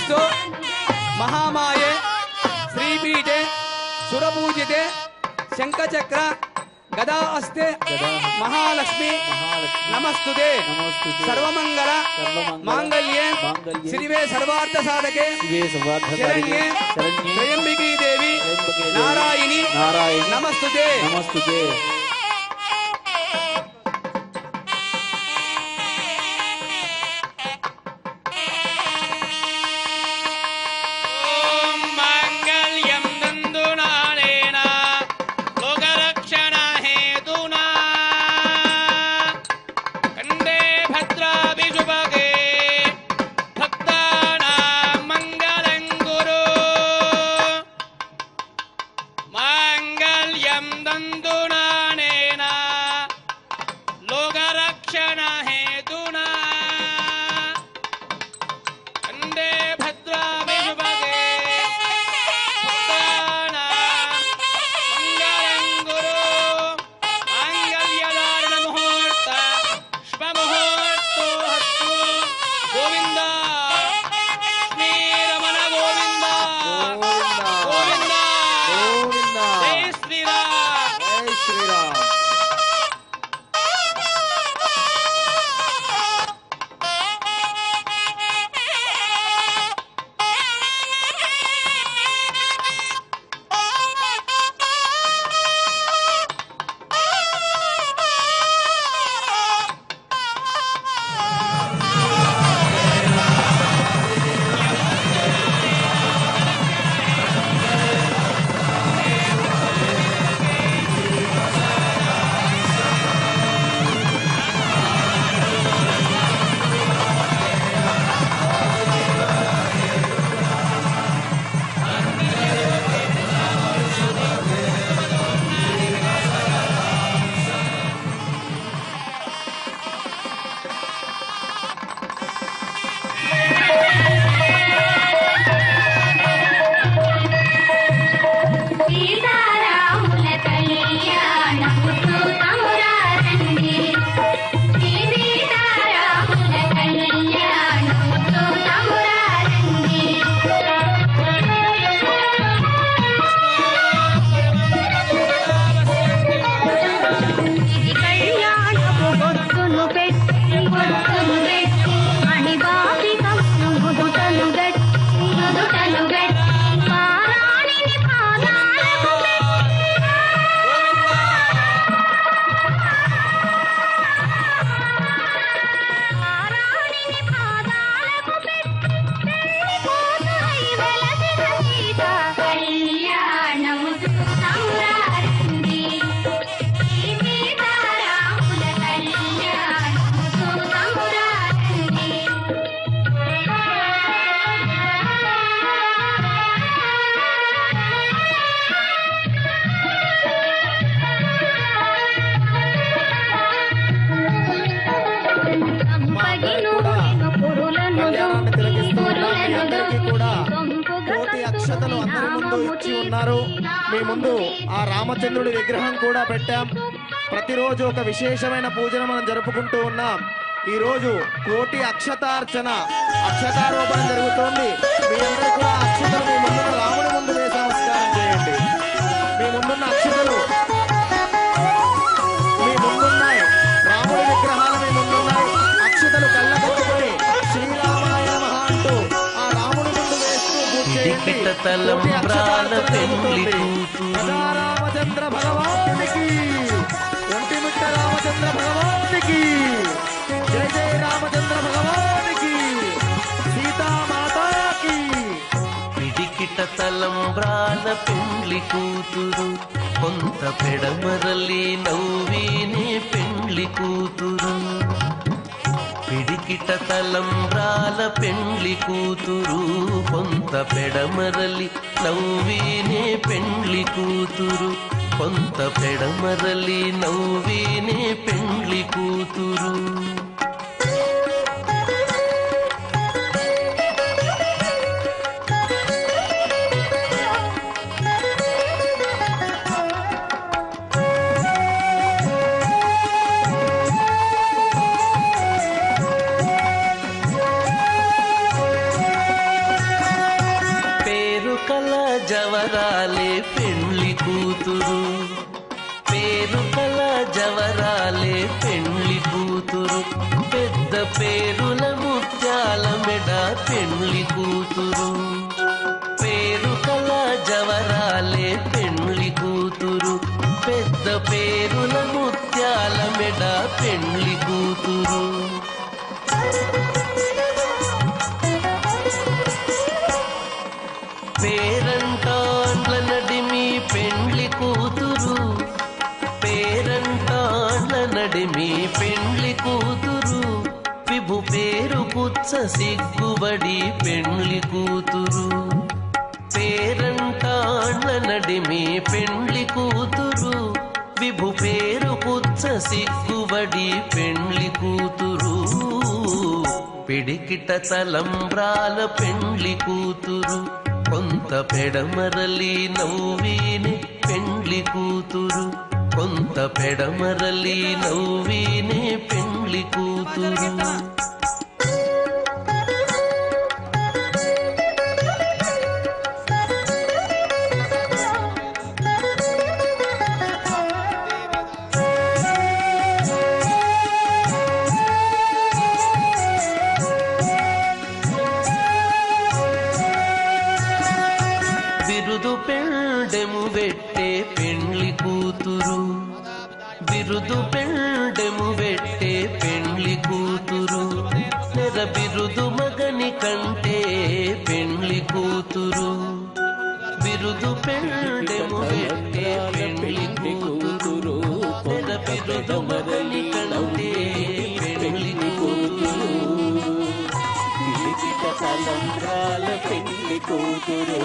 నమస్తు మహామాయే శ్రీపీఠే సురపూజితే శంఖచక్ర గదా అస్తే మహాలక్ష్మి నమస్తుతే సర్వమంగళ మాంగళ్యే శివే సర్వార్థ సాధకే శరణ్యే త్రయంబికీ దేవి నారాయణి నమస్తుతే ఓం మాంగళ్యం దందునానేన లోకరక్షణ హేతునా కండే భద్రాభిషుభగే భక్తానాం మంగళం గురు మాంగళ్యం దందునానేన లోకరక్షణ హేతునా కండే భద్రాభిషుభగే భక్తానాం మంగళం గురు మాంగళ్యధారణ ముహూర్త శుభముహూర్తో హస్తు గోవింద శ్రీరమణ గోవింద గోవింద జై శ్రీరామ్ సీతారాముల కళ్యాణము చూతమురారండి సీతారాముల కళ్యాణము చూతమురారండి ఇది కళ్యాణము గొత్తును పెట్టి అణిబాపి కమ్ము నుదుటను గట్టి పారాణిని పాదాలకు పారాణిని పాదాలకు పెట్టి కూతురై వెలసిన సీత కళ్యాణము చూతమురారండి సీతారాముల కళ్యాణము చూతమురారండి కోటి అక్షతలు అందరి ముందు ఇచ్చి ఉన్నారు. మీ ముందు ఆ రామచంద్రుడి విగ్రహం కూడా పెట్టాం. ప్రతిరోజు ఒక విశేషమైన పూజను మనం జరుపుకుంటూ ఉన్నాం. ఈ రోజు కోటి అక్షతార్చన అక్షతారోపణ జరుగుతోంది. మీ అందరూ కూడా అక్షతలు మీ ముందున్న రాముడి ముందు వేసి నమస్కారం చేయండి. మీ ముందున్న అక్షతలు మీ ముందున్నాయి. రాముడి విగ్రహాలు మీ ముందున్నాయి. అక్షతలు కళ్ళ కట్టుకొని శ్రీరామాయ నమః అంటూ ఆ రాముడి ముందు వేస్తూ పూజ చేయండి. కోటి అక్షతార్చన జరుగుతోంది. సదా రామచంద్ర భగవానునికి ఒంటిమిట్ట రామచంద్ర భగవానునికి జయ జయ రామచంద్ర భగవానికి సీతామాతాకి పిడికిట తలంబ్రాల పెండ్లి కూతురు కొంత పెడమరలి నవ్వినే పెండ్లి కూతురు పిడికిట తలంబ్రాల పెండ్లి కూతురు కొంత పెడమరలి నవ్వినే పెండ్లి కూతురు కొంత పెడమరలి నవ్వినే పెండ్లి కూతురు కల జవరాలే పెండ్లి కూతురు, పేరు కల జవరాలే పెండ్లి కూతురు, పెద్ద పేరుల ముత్యాల మెడ పెండ్లి కూతురు, పేరు కల జవరాలే పెండ్లి కూతురు, పెద్ద పేరుల ముత్యాల మెడ పెండ్లి కూతురు. పేరంటాండ్ల నడిమి పెండ్లి కూతురు, పేరంటాండ్ల నడిమి పెండ్లి కూతురు, విభు పేరు పుచ్చ సిగ్గుబడి పెండ్లి కూతురు, పేరంటాండ్ల నడిమి పెండ్లి కూతురు, విభు పేరు పుచ్చ సిగ్గుబడి పెండ్లి కూతురు, పిడికిట తలంబ్రాల పెండ్లి కూతురు, కొంత పెడమరలి నవ్విని పెండ్లి కూతురు, కొంత పెడమరలి నవ్విని పెండ్లి కూతురు. బిరుదు పెండెము పెట్టే పెండ్లి కూతురు, బిరుదు పెండెము పెట్టే పెండ్లి కూతురు, నెర బిరుదు మగని కంటే పెండ్లి కూతురు, బిరుదు పెండెము పెట్టే పెండ్లి కూతురు, నెర బిరుదు మగని కంటే పెండ్లి కూతురు. తలంబ్రాల పెళ్లి కూతురు,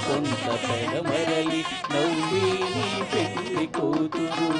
కొంత పెడమరలి నవ్విని పెళ్లి కూతురు.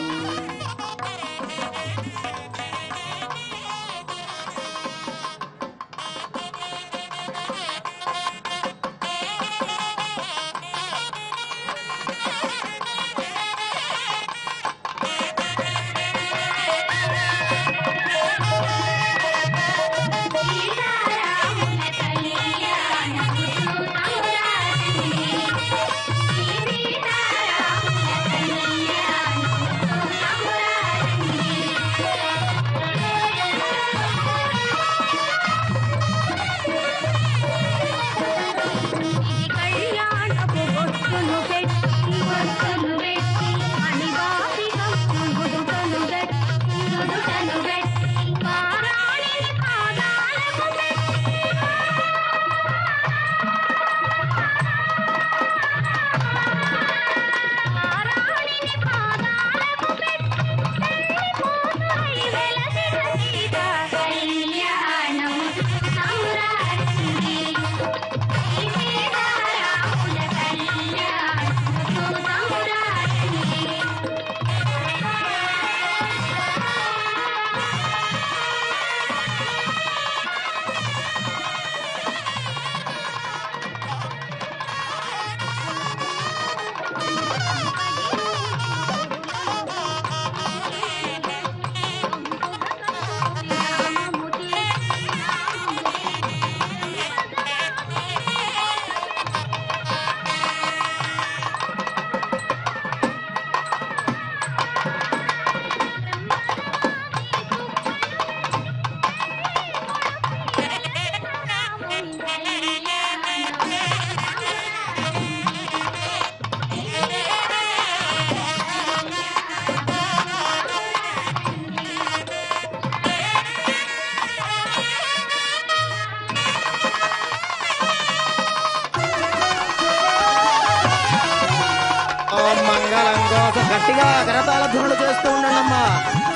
గట్టిగా కరతాళ ధ్వనులు చేస్తూ ఉండండమ్మా.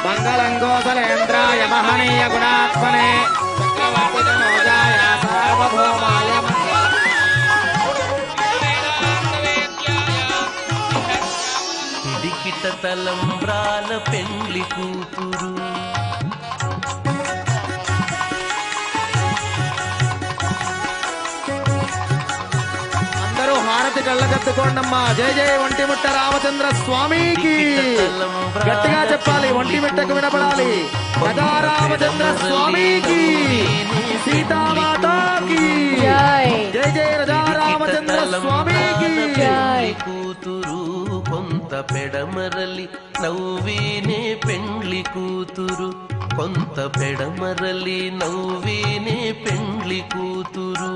మంగళంగోసలేంద్రాయ మహనీయ గుణాత్మనే చక్రవర్తి తనోజాయ సార్వభౌమాయ పిడికిట తలంబ్రాల పెండ్లి కూతురు, హారతి కళ్ళకత్తుకోండమ్మా. జయ జయ ఒంటిమిట్ట రామచంద్ర స్వామికి గట్టిగా చెప్పాలి, ఒంటిమిట్టకు వినపడాలి. ప్రజా రామచంద్ర స్వామికి, సీతామాతాకి జయ జయ. ప్రజా రామచంద్ర స్వామికి. కూతురు కొంత పెడమరలి నవ్వేనే పెండ్లి కూతురు కొంత పెడమరలి నవ్వేనే పెండ్లి కూతురు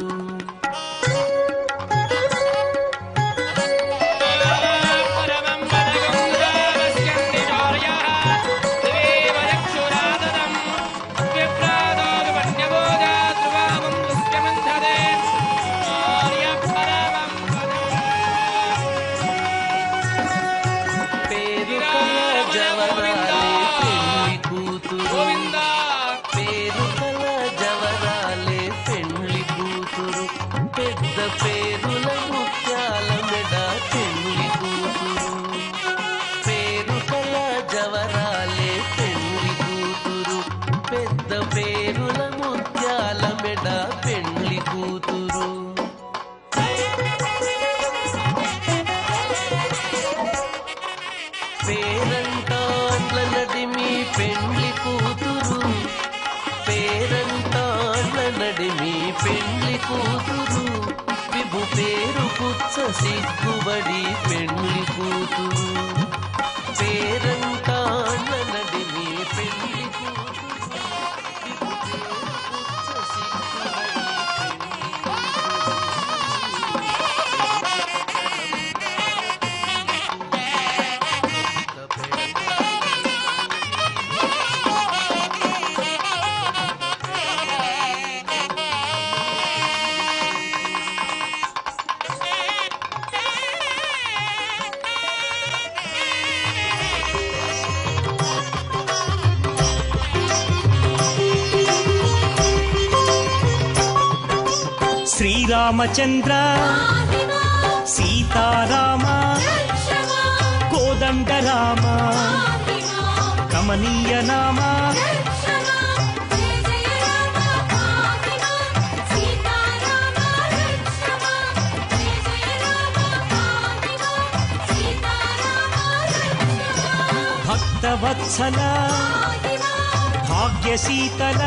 పేరుల ముత్యాల మెడ పెళ్లి కూతురు పేరు కల జవరాలే పెళ్లి కూతురు పెద్ద పేరుల ముత్యాల మెడ పెళ్లి కూతురు పేరంటాండ్ల నడిమి పెళ్లి కూతురు పేరంటాండ్ల నడిమి పెళ్లి కూతురు విభు పేరు పుచ్చ సిగ్గుబడి పెళ్లి కూతురు పేరంటాండ్ల నడిమి పెళ్లి కూతురు విభు పేరు పుచ్చ సిగ్గుబడి శ్రీరామచంద్ర సీతారామ కోదండ రామ కమనీయ నామ భక్తవత్సల భాగ్యశీతల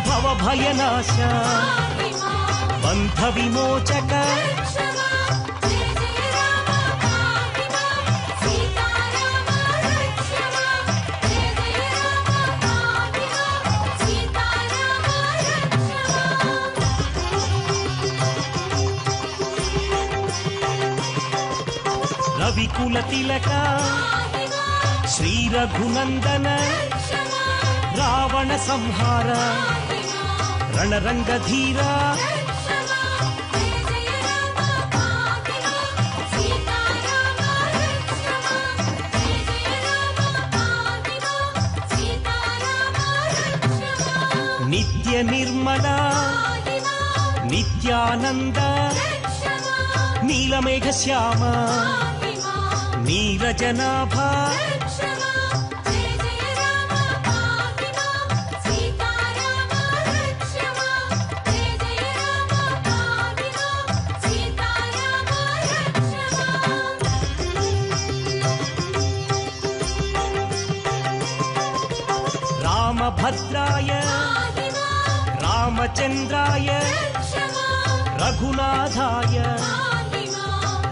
భవభయనాశ బంధ విమోచక రవికుల తిలక శ్రీ రఘునందన రావణ సంహార రణరంగధీర నిత్య నిర్మల నిత్యానంద నీలమేఘ శ్యామ నీరజనాభ రామభద్రాయ రామచంద్రాయ రఘునాథాయ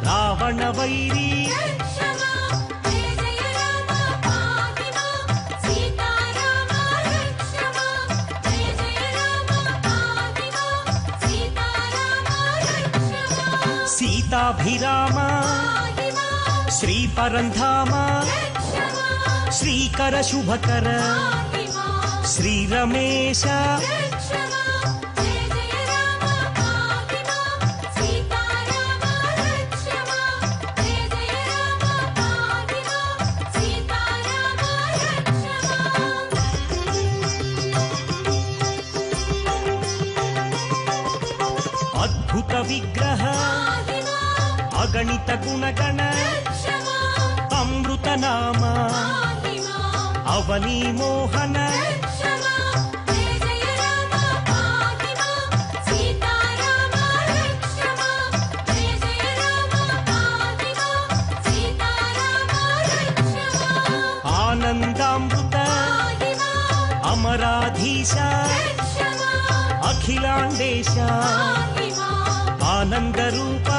రావణ వైరీ సీతాభిరామ శ్రీపరంధామ శ్రీకర శుభకర శ్రీరమేశ అద్భుత విగ్రహ అగణిత గుణగణ అమృత నామ అవనీ మోహన ఆనందామృత అమరాధీశ అఖిలాండేశ ఆనంద రూప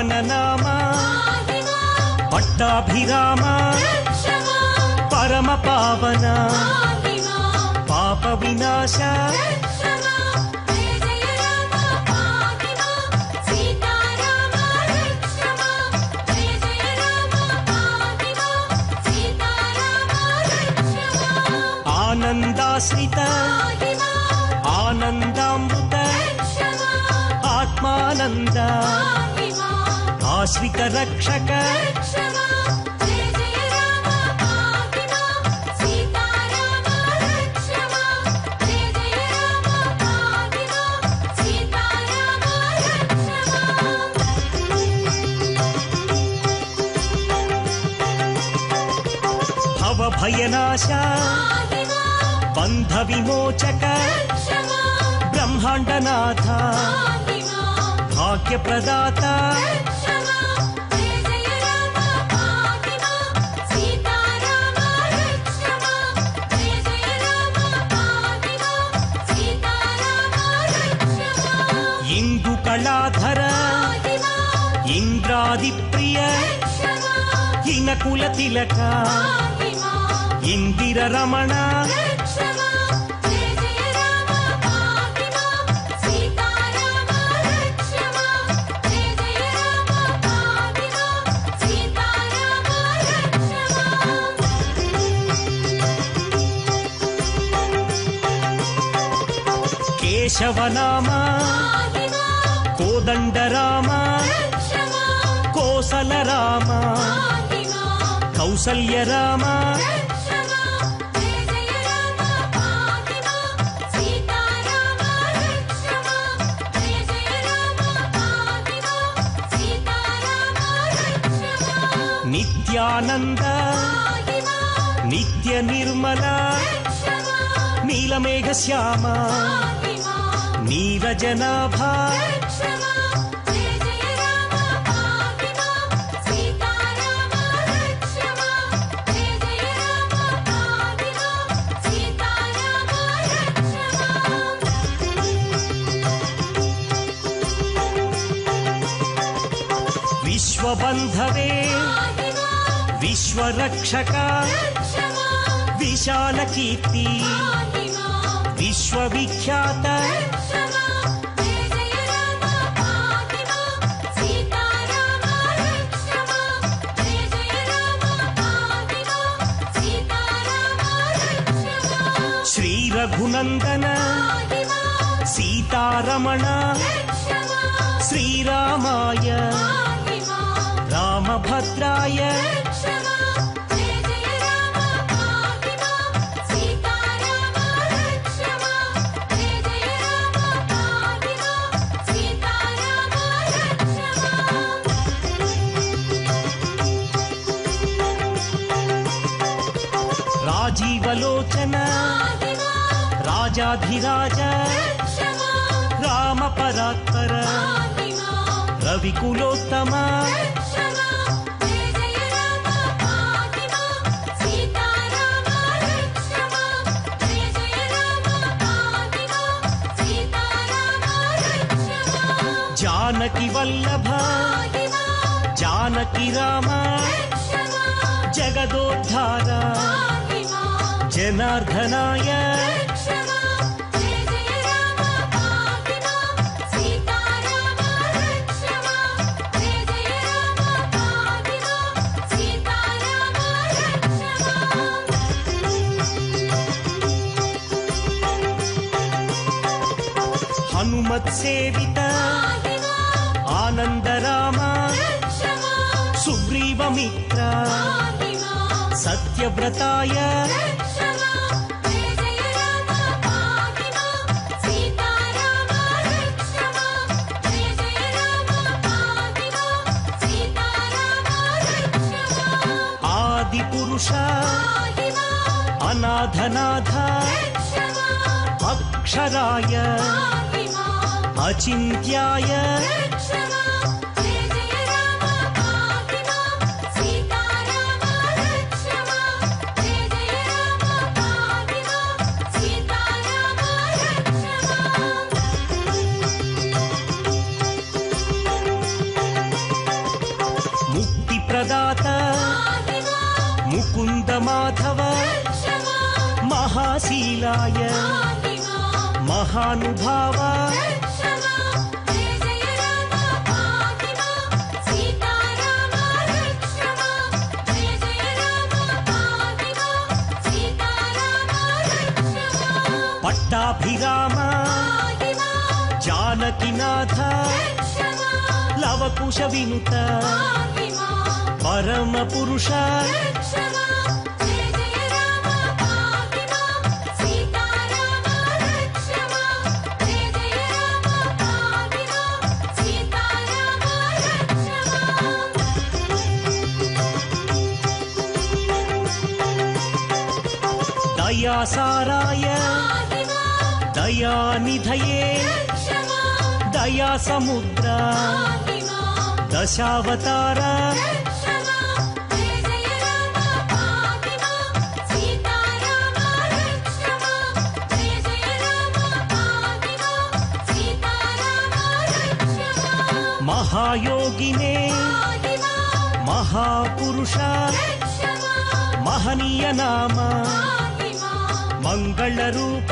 పావననామ పట్టాభిరామ పరమ పావన పాప వినాశ ఆనందాశ్రిత ఆనందామృత ఆత్మానంద ఆశ్రిత రక్షక భవభయనాశ బంధ విమోచక బ్రహ్మాండనాథ భాగ్యప్రదాత ఇందు కళాధర ఇంద్రాది ప్రియ ఇనకుల తిలక ఇందిర రమణ కేశవనామ కోదండరామ కోసల రామ కౌసల్య రామ నిత్యానంద నిత్య నిర్మల నీలమేఘ శ్యామ నీరజనాభ విశ్వబంధవే విశ్వరక్షక విశాల కీర్తి విశ్వవిఖ్యాత శ్రీ రఘునందన సీతారమణ శ్రీరామాయ రామభద్రాయ రాజీవలోచన రాజాధిరాజ రామ పరాత్పర రవికులోత్తమ జానకి వల్లభ జానకి రామ జగదోద్ధార జనార్దనాయ హనుమత్సేవిత ఆనందరామ సుగ్రీవమిత్ర సత్యవ్రతాయ ఆదిపురుష అనాథనాథ అక్షరాయ అచింత్యాయ దయాశీలాయ మహానుభావ పట్టాభిరామ జానకినాథ లవకుశ వినుత పరమ పురుష దయాసారాయ దయానిధయే దయా సముద్ర దశావతార మహాయోగినే మహాపురుష మహనీయ నామ మంగళ రూప